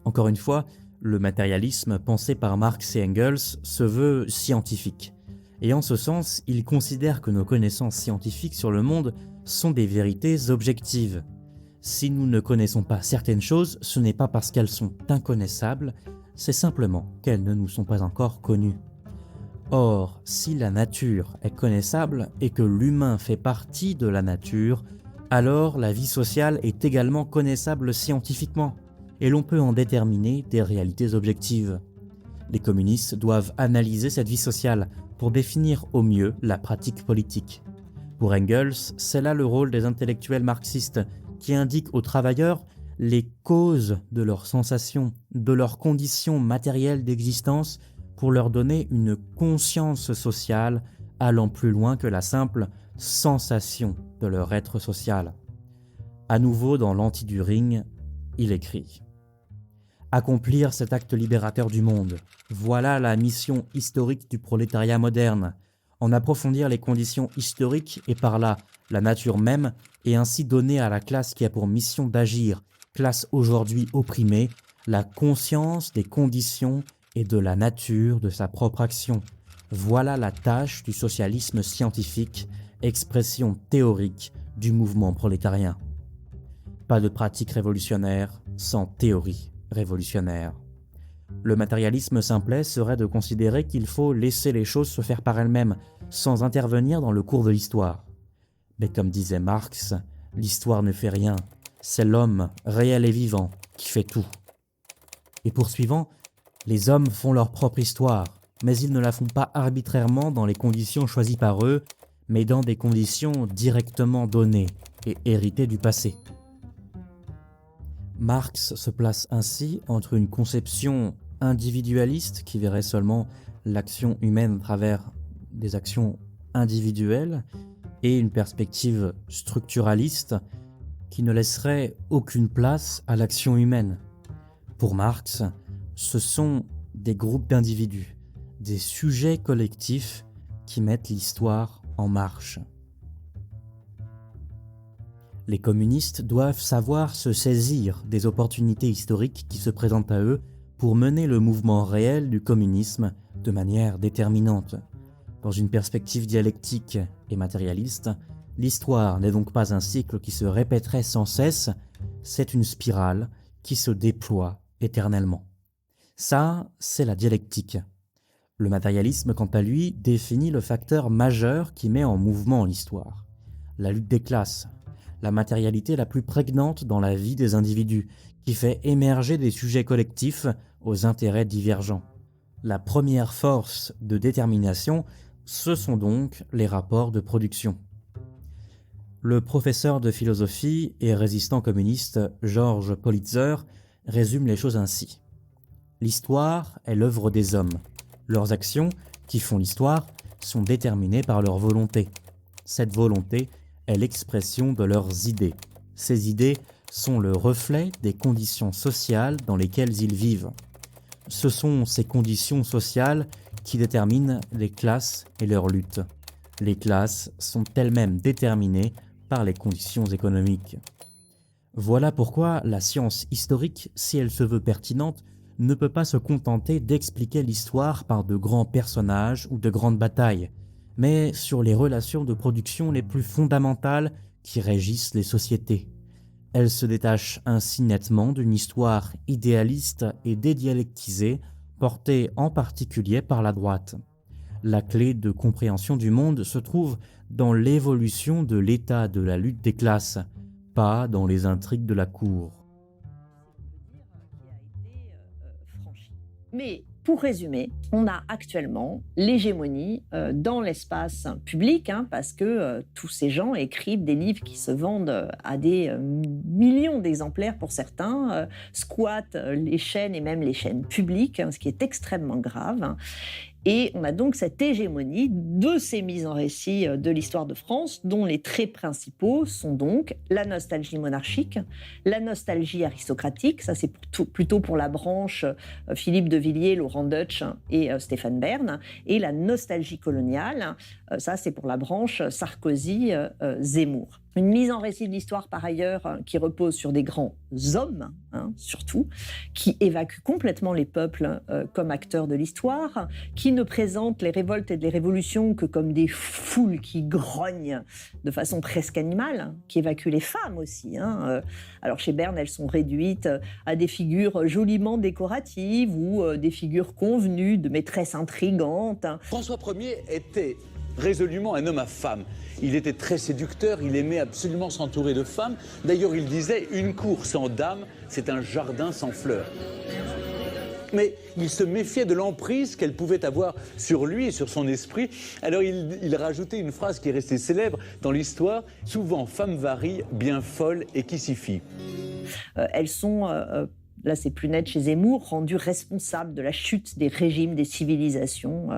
Encore une fois, le matérialisme pensé par Marx et Engels se veut scientifique, et en ce sens, il considère que nos connaissances scientifiques sur le monde sont des vérités objectives. Si nous ne connaissons pas certaines choses, ce n'est pas parce qu'elles sont inconnaissables, c'est simplement qu'elles ne nous sont pas encore connues. Or, si la nature est connaissable et que l'humain fait partie de la nature, alors la vie sociale est également connaissable scientifiquement, et l'on peut en déterminer des réalités objectives. Les communistes doivent analyser cette vie sociale pour définir au mieux la pratique politique. Pour Engels, c'est là le rôle des intellectuels marxistes qui indiquent aux travailleurs les causes de leurs sensations, de leurs conditions matérielles d'existence, pour leur donner une conscience sociale allant plus loin que la simple sensation de leur être social. À nouveau dans l'Anti-du-Ring, il écrit « Accomplir cet acte libérateur du monde, voilà la mission historique du prolétariat moderne, en approfondir les conditions historiques et par là la nature même, et ainsi donner à la classe qui a pour mission d'agir, classe aujourd'hui opprimée, la conscience des conditions et de la nature de sa propre action. Voilà la tâche du socialisme scientifique, expression théorique du mouvement prolétarien. Pas de pratique révolutionnaire sans théorie révolutionnaire. Le matérialisme simplet serait de considérer qu'il faut laisser les choses se faire par elles-mêmes, sans intervenir dans le cours de l'histoire. Mais comme disait Marx, l'histoire ne fait rien, c'est l'homme réel et vivant qui fait tout. Et poursuivant, les hommes font leur propre histoire, mais ils ne la font pas arbitrairement dans les conditions choisies par eux, mais dans des conditions directement données et héritées du passé. Marx se place ainsi entre une conception individualiste qui verrait seulement l'action humaine à travers des actions individuelles et une perspective structuraliste qui ne laisserait aucune place à l'action humaine. Pour Marx, ce sont des groupes d'individus, des sujets collectifs qui mettent l'histoire en marche. Les communistes doivent savoir se saisir des opportunités historiques qui se présentent à eux pour mener le mouvement réel du communisme de manière déterminante. Dans une perspective dialectique et matérialiste, l'histoire n'est donc pas un cycle qui se répéterait sans cesse, c'est une spirale qui se déploie éternellement. Ça, c'est la dialectique. Le matérialisme, quant à lui, définit le facteur majeur qui met en mouvement l'histoire. La lutte des classes, la matérialité la plus prégnante dans la vie des individus, qui fait émerger des sujets collectifs aux intérêts divergents. La première force de détermination, ce sont donc les rapports de production. Le professeur de philosophie et résistant communiste Georges Politzer résume les choses ainsi. L'histoire est l'œuvre des hommes. Leurs actions, qui font l'histoire, sont déterminées par leur volonté. Cette volonté est l'expression de leurs idées. Ces idées sont le reflet des conditions sociales dans lesquelles ils vivent. Ce sont ces conditions sociales qui déterminent les classes et leurs luttes. Les classes sont elles-mêmes déterminées par les conditions économiques. Voilà pourquoi la science historique, si elle se veut pertinente, ne peut pas se contenter d'expliquer l'histoire par de grands personnages ou de grandes batailles, mais sur les relations de production les plus fondamentales qui régissent les sociétés. Elle se détache ainsi nettement d'une histoire idéaliste et dédialectisée, portée en particulier par la droite. La clé de compréhension du monde se trouve dans l'évolution de l'état de la lutte des classes, pas dans les intrigues de la cour. Mais pour résumer, on a actuellement l'hégémonie dans l'espace public, parce que tous ces gens écrivent des livres qui se vendent à des millions d'exemplaires pour certains, squattent les chaînes et même les chaînes publiques, ce qui est extrêmement grave. Et on a donc cette hégémonie de ces mises en récit de l'histoire de France, dont les traits principaux sont donc la nostalgie monarchique, la nostalgie aristocratique, ça c'est plutôt pour la branche Philippe de Villiers, Laurent Deutsch et Stéphane Bern, et la nostalgie coloniale, ça c'est pour la branche Sarkozy, Zemmour. Une mise en récit de l'histoire, par ailleurs, qui repose sur des grands hommes, surtout, qui évacuent complètement les peuples comme acteurs de l'histoire, qui ne présentent les révoltes et les révolutions que comme des foules qui grognent de façon presque animale, qui évacuent les femmes aussi. Alors chez Bern, elles sont réduites à des figures joliment décoratives ou des figures convenues de maîtresses intrigantes. François Ier était résolument un homme à femme. Il était très séducteur, il aimait absolument s'entourer de femmes. D'ailleurs, il disait « une cour sans dames, c'est un jardin sans fleurs ». Mais il se méfiait de l'emprise qu'elle pouvait avoir sur lui et sur son esprit. Alors il rajoutait une phrase qui est restée célèbre dans l'histoire « Souvent femme varie, bien folle et qui s'y fie ». elles sont, là c'est plus net chez Zemmour, rendues responsables de la chute des régimes, des civilisations.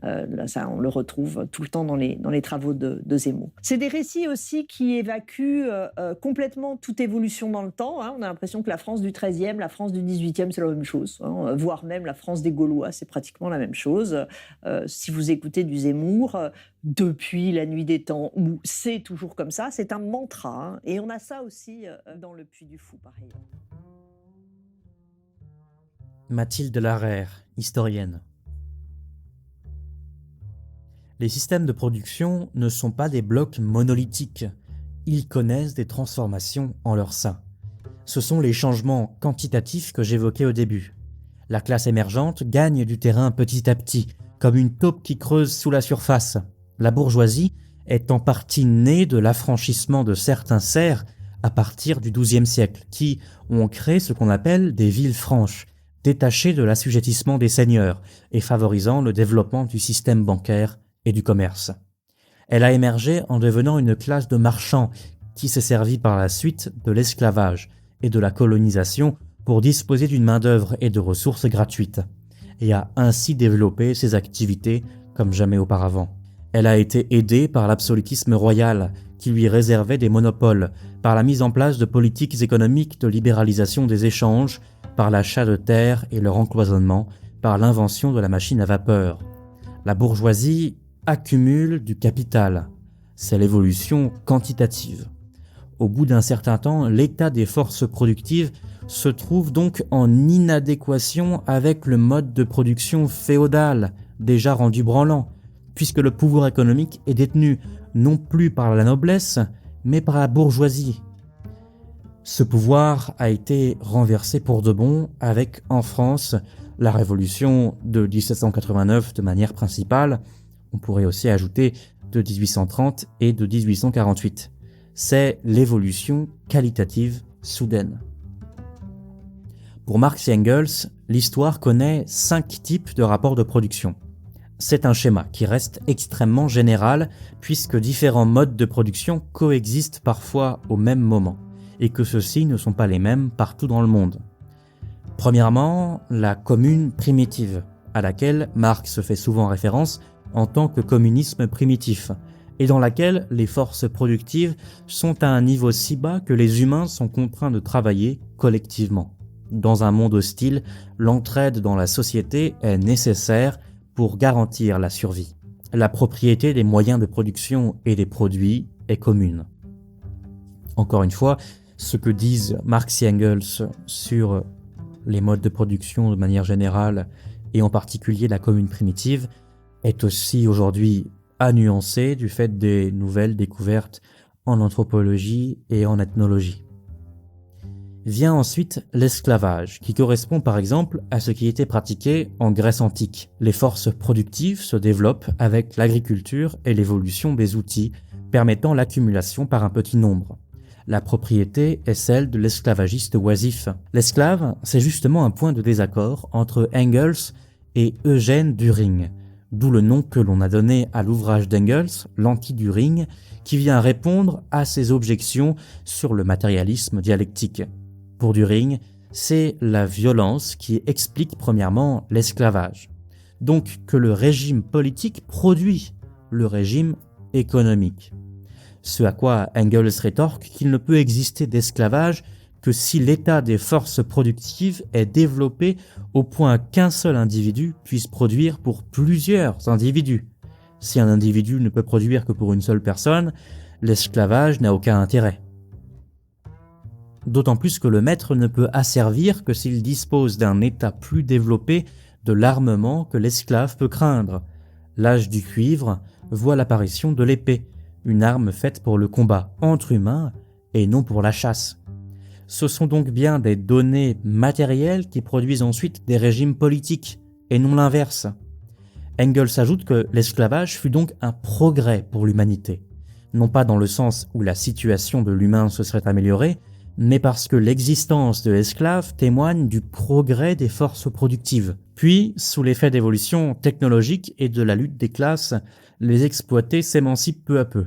Là, ça, on le retrouve tout le temps dans les travaux de Zemmour. C'est des récits aussi qui évacuent complètement toute évolution dans le temps. On a l'impression que la France du XIIIe, la France du XVIIIe, c'est la même chose. Voire même la France des Gaulois, c'est pratiquement la même chose. Si vous écoutez du Zemmour, depuis la nuit des temps, où c'est toujours comme ça, c'est un mantra. Et on a ça aussi dans Le Puy du Fou, pareil. Mathilde Larère, historienne. Les systèmes de production ne sont pas des blocs monolithiques. Ils connaissent des transformations en leur sein. Ce sont les changements quantitatifs que j'évoquais au début. La classe émergente gagne du terrain petit à petit, comme une taupe qui creuse sous la surface. La bourgeoisie est en partie née de l'affranchissement de certains serfs à partir du XIIe siècle, qui ont créé ce qu'on appelle des villes franches, détachées de l'assujettissement des seigneurs et favorisant le développement du système bancaire et du commerce. Elle a émergé en devenant une classe de marchands qui s'est servie par la suite de l'esclavage et de la colonisation pour disposer d'une main-d'œuvre et de ressources gratuites, et a ainsi développé ses activités comme jamais auparavant. Elle a été aidée par l'absolutisme royal qui lui réservait des monopoles, par la mise en place de politiques économiques de libéralisation des échanges, par l'achat de terres et leur encloisonnement, par l'invention de la machine à vapeur. La bourgeoisie accumule du capital. C'est l'évolution quantitative. Au bout d'un certain temps, l'état des forces productives se trouve donc en inadéquation avec le mode de production féodal, déjà rendu branlant, puisque le pouvoir économique est détenu non plus par la noblesse, mais par la bourgeoisie. Ce pouvoir a été renversé pour de bon avec, en France, la Révolution de 1789 de manière principale. On pourrait aussi ajouter de 1830 et de 1848. C'est l'évolution qualitative soudaine. Pour Marx et Engels, l'histoire connaît 5 types de rapports de production. C'est un schéma qui reste extrêmement général puisque différents modes de production coexistent parfois au même moment et que ceux-ci ne sont pas les mêmes partout dans le monde. Premièrement, la commune primitive, à laquelle Marx fait souvent référence en tant que communisme primitif, et dans laquelle les forces productives sont à un niveau si bas que les humains sont contraints de travailler collectivement. Dans un monde hostile, l'entraide dans la société est nécessaire pour garantir la survie. La propriété des moyens de production et des produits est commune. Encore une fois, ce que disent Marx et Engels sur les modes de production de manière générale, et en particulier la commune primitive, est aussi aujourd'hui à nuancer du fait des nouvelles découvertes en anthropologie et en ethnologie. Vient ensuite l'esclavage, qui correspond par exemple à ce qui était pratiqué en Grèce antique. Les forces productives se développent avec l'agriculture et l'évolution des outils permettant l'accumulation par un petit nombre. La propriété est celle de l'esclavagiste oisif. L'esclave, c'est justement un point de désaccord entre Engels et Eugène Düring, d'où le nom que l'on a donné à l'ouvrage d'Engels, l'Anti-Düring, qui vient répondre à ses objections sur le matérialisme dialectique. Pour Düring, c'est la violence qui explique premièrement l'esclavage. Donc que le régime politique produit le régime économique. Ce à quoi Engels rétorque qu'il ne peut exister d'esclavage que si l'état des forces productives est développé au point qu'un seul individu puisse produire pour plusieurs individus. Si un individu ne peut produire que pour une seule personne, l'esclavage n'a aucun intérêt. D'autant plus que le maître ne peut asservir que s'il dispose d'un état plus développé de l'armement que l'esclave peut craindre. L'âge du cuivre voit l'apparition de l'épée, une arme faite pour le combat entre humains et non pour la chasse. Ce sont donc bien des données matérielles qui produisent ensuite des régimes politiques, et non l'inverse. Engels ajoute que l'esclavage fut donc un progrès pour l'humanité, non pas dans le sens où la situation de l'humain se serait améliorée, mais parce que l'existence de l'esclave témoigne du progrès des forces productives. Puis, sous l'effet d'évolution technologique et de la lutte des classes, les exploités s'émancipent peu à peu.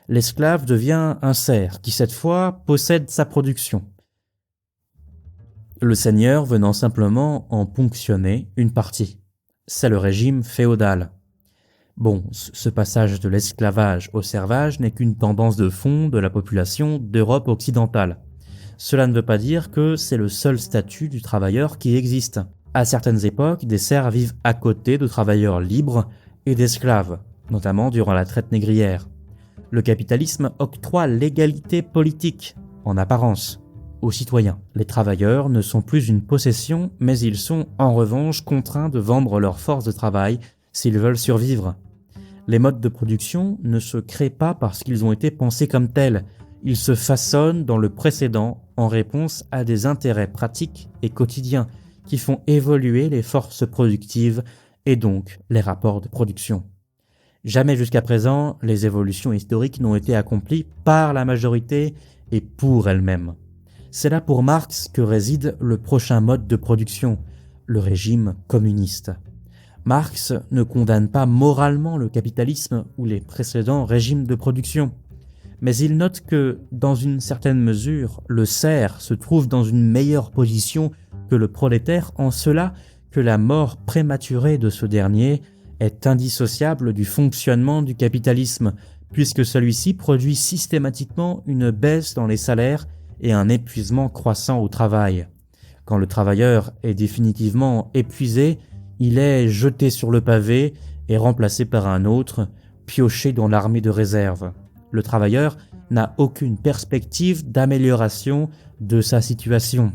L'esclave devient un serf qui, cette fois, possède sa production. le seigneur venant simplement en ponctionner une partie. C'est le régime féodal. Bon, ce passage de l'esclavage au servage n'est qu'une tendance de fond de la population d'Europe occidentale. Cela ne veut pas dire que c'est le seul statut du travailleur qui existe. À certaines époques, des serfs vivent à côté de travailleurs libres et d'esclaves, notamment durant la traite négrière. Le capitalisme octroie l'égalité politique, en apparence, aux citoyens. Les travailleurs ne sont plus une possession, mais ils sont en revanche contraints de vendre leur force de travail s'ils veulent survivre. Les modes de production ne se créent pas parce qu'ils ont été pensés comme tels, ils se façonnent dans le précédent en réponse à des intérêts pratiques et quotidiens qui font évoluer les forces productives et donc les rapports de production. Jamais jusqu'à présent, les évolutions historiques n'ont été accomplies par la majorité et pour elle-même. C'est là pour Marx que réside le prochain mode de production, le régime communiste. Marx ne condamne pas moralement le capitalisme ou les précédents régimes de production, mais il note que, dans une certaine mesure, le serf se trouve dans une meilleure position que le prolétaire en cela que la mort prématurée de ce dernier est indissociable du fonctionnement du capitalisme, puisque celui-ci produit systématiquement une baisse dans les salaires et un épuisement croissant au travail. Quand le travailleur est définitivement épuisé, il est jeté sur le pavé et remplacé par un autre, pioché dans l'armée de réserve. Le travailleur n'a aucune perspective d'amélioration de sa situation.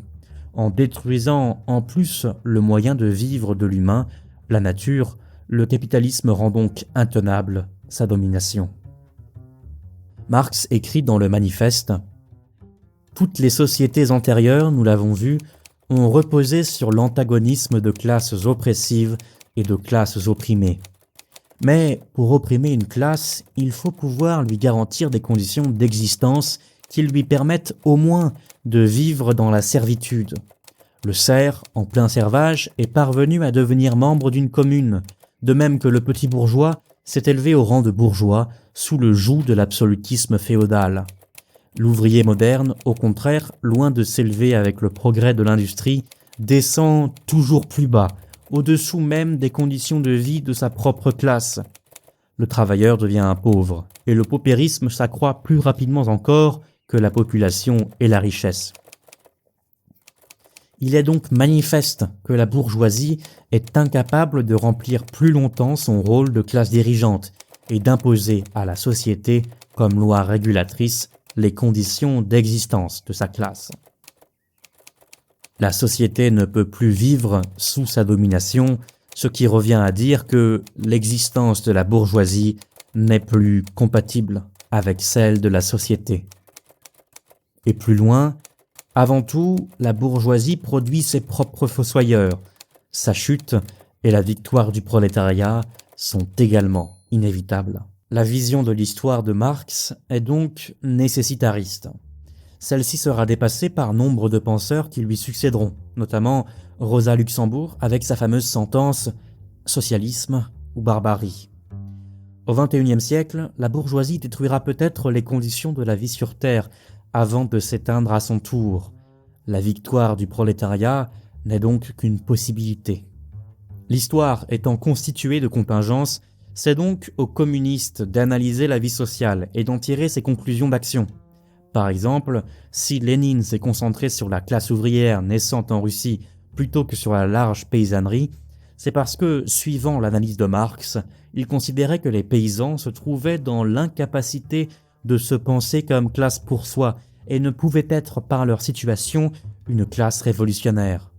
En détruisant en plus le moyen de vivre de l'humain, la nature, le capitalisme rend donc intenable sa domination. Marx écrit dans le Manifeste « Toutes les sociétés antérieures, nous l'avons vu, ont reposé sur l'antagonisme de classes oppressives et de classes opprimées. Mais pour opprimer une classe, il faut pouvoir lui garantir des conditions d'existence qui lui permettent au moins de vivre dans la servitude. Le serf, en plein servage, est parvenu à devenir membre d'une commune, de même que le petit bourgeois s'est élevé au rang de bourgeois sous le joug de l'absolutisme féodal. L'ouvrier moderne, au contraire, loin de s'élever avec le progrès de l'industrie, descend toujours plus bas, au-dessous même des conditions de vie de sa propre classe. Le travailleur devient un pauvre, et le paupérisme s'accroît plus rapidement encore que la population et la richesse. Il est donc manifeste que la bourgeoisie est incapable de remplir plus longtemps son rôle de classe dirigeante et d'imposer à la société, comme loi régulatrice, les conditions d'existence de sa classe. La société ne peut plus vivre sous sa domination, ce qui revient à dire que l'existence de la bourgeoisie n'est plus compatible avec celle de la société. Et plus loin, avant tout, la bourgeoisie produit ses propres fossoyeurs. Sa chute et la victoire du prolétariat sont également inévitables. La vision de l'histoire de Marx est donc nécessitariste. Celle-ci sera dépassée par nombre de penseurs qui lui succéderont, notamment Rosa Luxembourg avec sa fameuse sentence « socialisme ou barbarie ». Au XXIe siècle, la bourgeoisie détruira peut-être les conditions de la vie sur Terre avant de s'éteindre à son tour. La victoire du prolétariat n'est donc qu'une possibilité. L'histoire étant constituée de contingences, c'est donc aux communistes d'analyser la vie sociale et d'en tirer ses conclusions d'action. Par exemple, si Lénine s'est concentré sur la classe ouvrière naissante en Russie plutôt que sur la large paysannerie, c'est parce que, suivant l'analyse de Marx, il considérait que les paysans se trouvaient dans l'incapacité de se penser comme classe pour soi et ne pouvaient être par leur situation une classe révolutionnaire.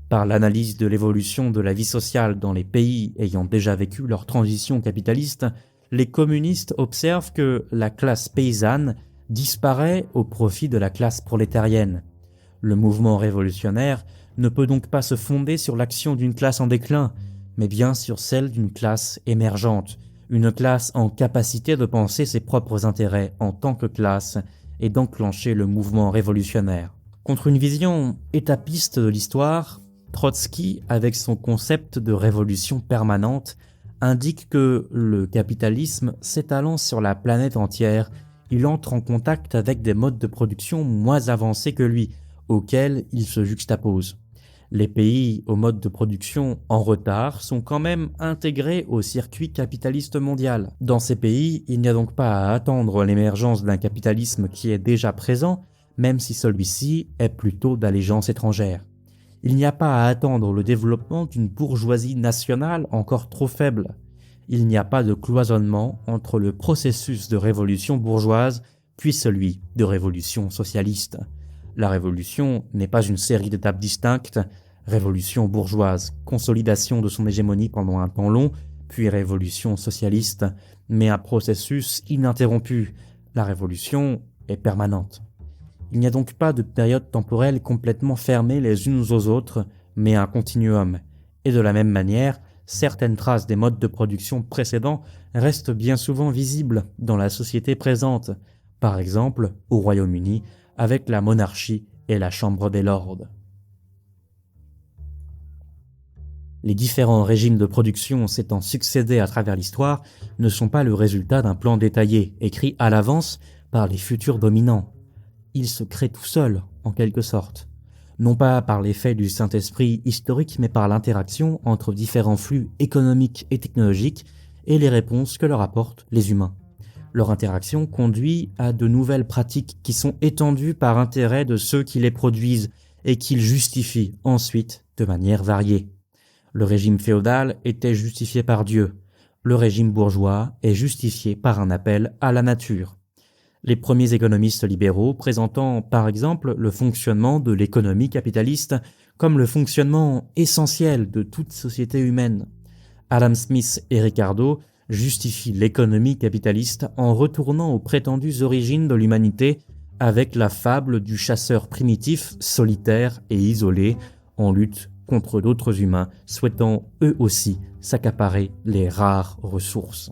Par l'analyse de l'évolution de la vie sociale dans les pays ayant déjà vécu leur transition capitaliste, les communistes observent que la classe paysanne disparaît au profit de la classe prolétarienne. Le mouvement révolutionnaire ne peut donc pas se fonder sur l'action d'une classe en déclin, mais bien sur celle d'une classe émergente, une classe en capacité de penser ses propres intérêts en tant que classe et d'enclencher le mouvement révolutionnaire. Contre une vision étapiste de l'histoire, Trotsky, avec son concept de révolution permanente, indique que le capitalisme s'étalant sur la planète entière, il entre en contact avec des modes de production moins avancés que lui, auxquels il se juxtapose. Les pays au mode de production en retard sont quand même intégrés au circuit capitaliste mondial. Dans ces pays, il n'y a donc pas à attendre l'émergence d'un capitalisme qui est déjà présent, même si celui-ci est plutôt d'allégeance étrangère. Il n'y a pas à attendre le développement d'une bourgeoisie nationale encore trop faible. Il n'y a pas de cloisonnement entre le processus de révolution bourgeoise puis celui de révolution socialiste. La révolution n'est pas une série d'étapes distinctes, révolution bourgeoise, consolidation de son hégémonie pendant un temps long, puis révolution socialiste, mais un processus ininterrompu. La révolution est permanente. Il n'y a donc pas de période temporelle complètement fermée les unes aux autres, mais un continuum. Et de la même manière, certaines traces des modes de production précédents restent bien souvent visibles dans la société présente, par exemple au Royaume-Uni, avec la monarchie et la Chambre des Lords. Les différents régimes de production s'étant succédés à travers l'histoire ne sont pas le résultat d'un plan détaillé, écrit à l'avance par les futurs dominants. Ils se créent tout seuls, en quelque sorte. Non pas par l'effet du Saint-Esprit historique, mais par l'interaction entre différents flux économiques et technologiques et les réponses que leur apportent les humains. Leur interaction conduit à de nouvelles pratiques qui sont étendues par intérêt de ceux qui les produisent et qu'ils justifient ensuite de manière variée. Le régime féodal était justifié par Dieu. Le régime bourgeois est justifié par un appel à la nature. Les premiers économistes libéraux présentant par exemple le fonctionnement de l'économie capitaliste comme le fonctionnement essentiel de toute société humaine. Adam Smith et Ricardo justifie l'économie capitaliste en retournant aux prétendues origines de l'humanité avec la fable du chasseur primitif, solitaire et isolé, en lutte contre d'autres humains souhaitant eux aussi s'accaparer les rares ressources.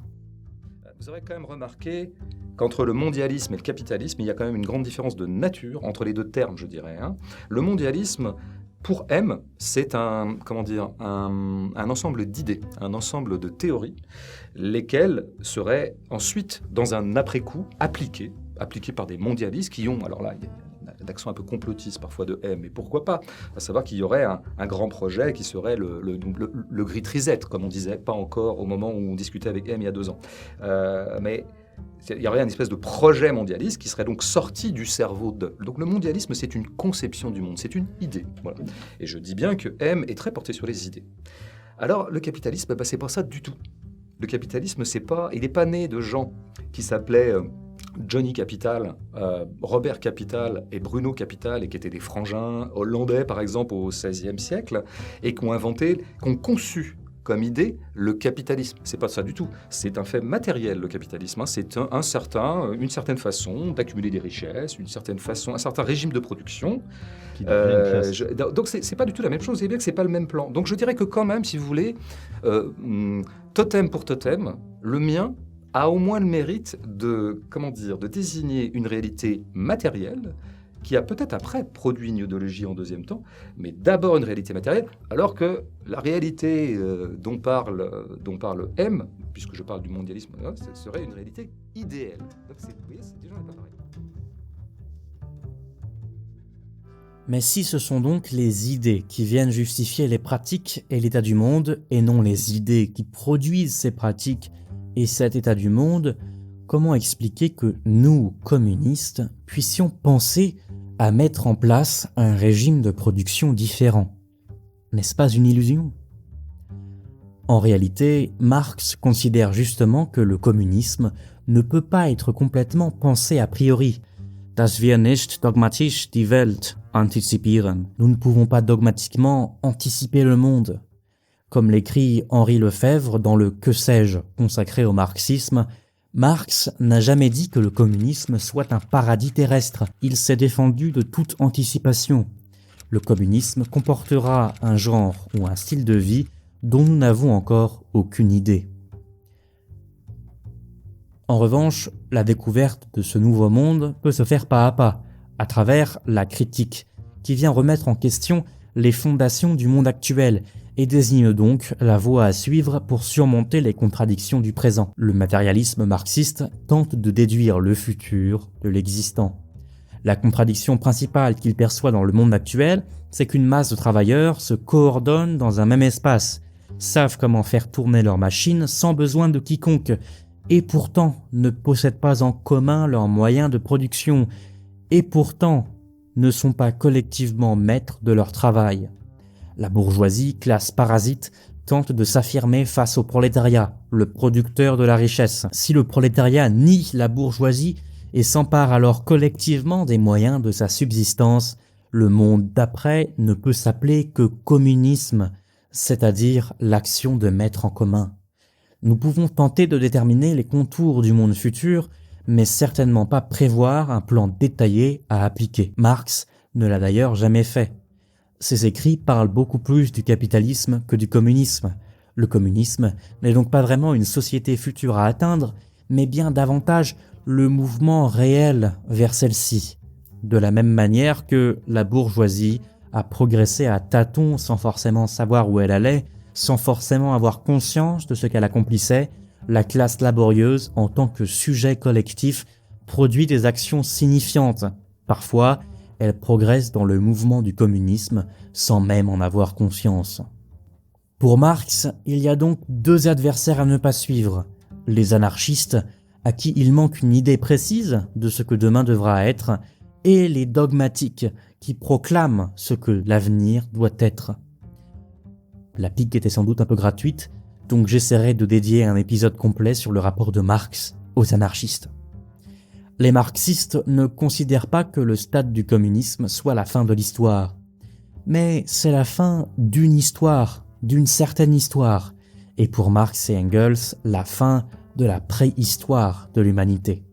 Vous aurez quand même remarqué qu'entre le mondialisme et le capitalisme, il y a quand même une grande différence de nature entre les deux termes, je dirais. Le mondialisme, pour M, c'est un ensemble d'idées, un ensemble de théories, lesquelles seraient ensuite, dans un après-coup, appliquées par des mondialistes qui ont, alors là, il y a l'accent un peu complotiste parfois de M, mais pourquoi pas, à savoir qu'il y aurait un grand projet qui serait le Great Reset, comme on disait, pas encore au moment où on discutait avec M il y a 2 ans. Mais il y aurait une espèce de projet mondialiste qui serait donc sorti du cerveau de... Donc le mondialisme, c'est une conception du monde, c'est une idée. Voilà. Et je dis bien que M est très porté sur les idées. Alors le capitalisme, c'est pas ça du tout. Le capitalisme, il n'est pas né de gens qui s'appelaient Johnny Capital, Robert Capital et Bruno Capital, et qui étaient des frangins hollandais par exemple au XVIe siècle, et qui ont conçu comme idée le capitalisme. C'est pas ça du tout. C'est un fait matériel, le capitalisme. C'est une certaine façon d'accumuler des richesses, un certain régime de production. Donc c'est pas du tout la même chose. C'est bien que c'est pas le même plan. Donc je dirais que quand même, si vous voulez, totem pour totem, le mien a au moins le mérite de désigner une réalité matérielle qui a peut-être après produit une idéologie en deuxième temps, mais d'abord une réalité matérielle, alors que la réalité dont parle M, puisque je parle du mondialisme, ce serait une réalité idéale. Donc vous voyez, c'est déjà pas pareil. Mais si ce sont donc les idées qui viennent justifier les pratiques et l'état du monde, et non les idées qui produisent ces pratiques et cet état du monde, comment expliquer que nous, communistes, puissions penser à mettre en place un régime de production différent? N'est-ce pas une illusion? En réalité, Marx considère justement que le communisme ne peut pas être complètement pensé a priori. Dass wir nicht dogmatisch die Welt antizipieren. Nous ne pouvons pas dogmatiquement anticiper le monde. Comme l'écrit Henri Lefebvre dans le Que sais-je consacré au marxisme, Marx n'a jamais dit que le communisme soit un paradis terrestre. Il s'est défendu de toute anticipation. Le communisme comportera un genre ou un style de vie dont nous n'avons encore aucune idée. En revanche, la découverte de ce nouveau monde peut se faire pas à pas, à travers la critique, qui vient remettre en question les fondations du monde actuel et désigne donc la voie à suivre pour surmonter les contradictions du présent. Le matérialisme marxiste tente de déduire le futur de l'existant. La contradiction principale qu'il perçoit dans le monde actuel, c'est qu'une masse de travailleurs se coordonnent dans un même espace, savent comment faire tourner leurs machines sans besoin de quiconque, et pourtant ne possèdent pas en commun leurs moyens de production, et pourtant ne sont pas collectivement maîtres de leur travail. La bourgeoisie, classe parasite, tente de s'affirmer face au prolétariat, le producteur de la richesse. Si le prolétariat nie la bourgeoisie et s'empare alors collectivement des moyens de sa subsistance, le monde d'après ne peut s'appeler que communisme, c'est-à-dire l'action de mettre en commun. Nous pouvons tenter de déterminer les contours du monde futur, mais certainement pas prévoir un plan détaillé à appliquer. Marx ne l'a d'ailleurs jamais fait. Ses écrits parlent beaucoup plus du capitalisme que du communisme. Le communisme n'est donc pas vraiment une société future à atteindre, mais bien davantage le mouvement réel vers celle-ci. De la même manière que la bourgeoisie a progressé à tâtons sans forcément savoir où elle allait, sans forcément avoir conscience de ce qu'elle accomplissait, la classe laborieuse, en tant que sujet collectif, produit des actions signifiantes. Parfois, elle progresse dans le mouvement du communisme sans même en avoir conscience. Pour Marx, il y a donc deux adversaires à ne pas suivre. Les anarchistes, à qui il manque une idée précise de ce que demain devra être, et les dogmatiques, qui proclament ce que l'avenir doit être. La pique était sans doute un peu gratuite, donc j'essaierai de dédier un épisode complet sur le rapport de Marx aux anarchistes. Les marxistes ne considèrent pas que le stade du communisme soit la fin de l'histoire, mais c'est la fin d'une histoire, d'une certaine histoire, et pour Marx et Engels, la fin de la préhistoire de l'humanité.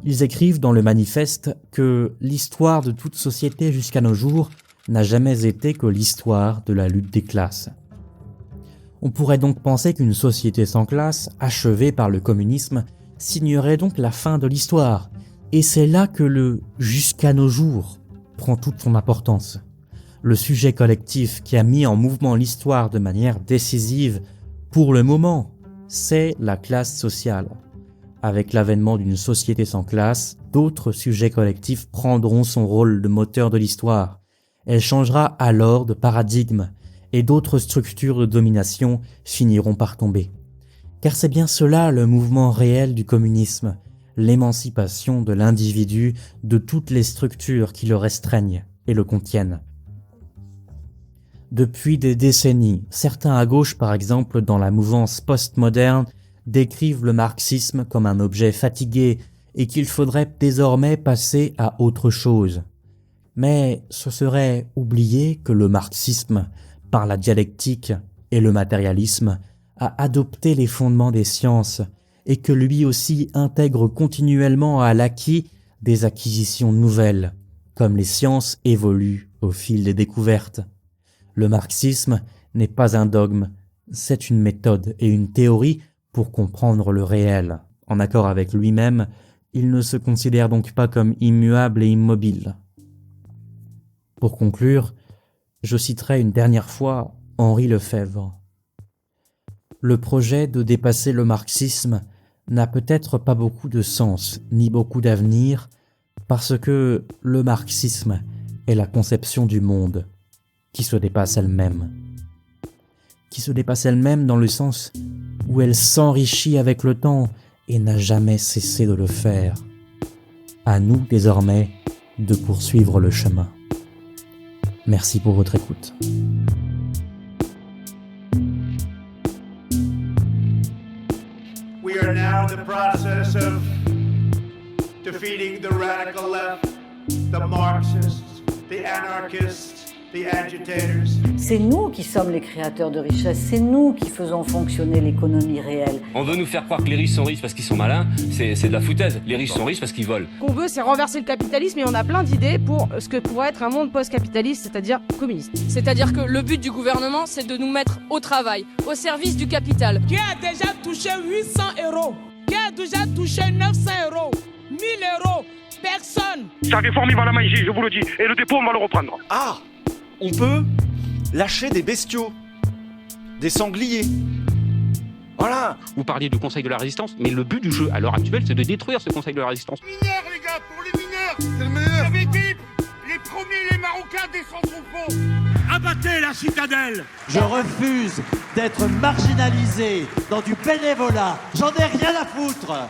Ils écrivent dans le manifeste que l'histoire de toute société jusqu'à nos jours n'a jamais été que l'histoire de la lutte des classes. On pourrait donc penser qu'une société sans classe, achevée par le communisme, signerait donc la fin de l'histoire, et c'est là que le « jusqu'à nos jours » prend toute son importance. Le sujet collectif qui a mis en mouvement l'histoire de manière décisive, pour le moment, c'est la classe sociale. Avec l'avènement d'une société sans classe, d'autres sujets collectifs prendront son rôle de moteur de l'histoire. Elle changera alors de paradigme, et d'autres structures de domination finiront par tomber. Car c'est bien cela le mouvement réel du communisme, l'émancipation de l'individu de toutes les structures qui le restreignent et le contiennent. Depuis des décennies, certains à gauche par exemple dans la mouvance postmoderne décrivent le marxisme comme un objet fatigué et qu'il faudrait désormais passer à autre chose. Mais ce serait oublier que le marxisme, par la dialectique et le matérialisme, a adopté les fondements des sciences et que lui aussi intègre continuellement à l'acquis des acquisitions nouvelles, comme les sciences évoluent au fil des découvertes. Le marxisme n'est pas un dogme, c'est une méthode et une théorie pour comprendre le réel. En accord avec lui-même, il ne se considère donc pas comme immuable et immobile. Pour conclure, je citerai une dernière fois Henri Lefebvre. Le projet de dépasser le marxisme n'a peut-être pas beaucoup de sens, ni beaucoup d'avenir, parce que le marxisme est la conception du monde qui se dépasse elle-même. Qui se dépasse elle-même dans le sens où elle s'enrichit avec le temps et n'a jamais cessé de le faire. À nous, désormais, de poursuivre le chemin. Merci pour votre écoute. We are now in the process of defeating the radical left, the Marxists, the anarchists, the agitators. C'est nous qui sommes les créateurs de richesses, c'est nous qui faisons fonctionner l'économie réelle. On veut nous faire croire que les riches sont riches parce qu'ils sont malins, c'est de la foutaise. Les riches sont riches parce qu'ils volent. Ce qu'on veut, c'est renverser le capitalisme et on a plein d'idées pour ce que pourrait être un monde post-capitaliste, c'est-à-dire communiste. C'est-à-dire que le but du gouvernement, c'est de nous mettre au travail, au service du capital. Qui a déjà touché 800 €? Qui a déjà touché 900 €? 1000 €? Personne. Sa réforme, il va la manger, je vous le dis. Et le dépôt, on va le reprendre. Ah, on peut lâcher des bestiaux, des sangliers. Voilà. Vous parliez du Conseil de la Résistance, mais le but du jeu à l'heure actuelle, c'est de détruire ce Conseil de la Résistance. Mineurs, les gars, pour les mineurs, C'est le meilleur. Équipe, les premiers, les Marocains descendront au fond. Abattez la citadelle. Je refuse d'être marginalisé dans du bénévolat. J'en ai rien à foutre.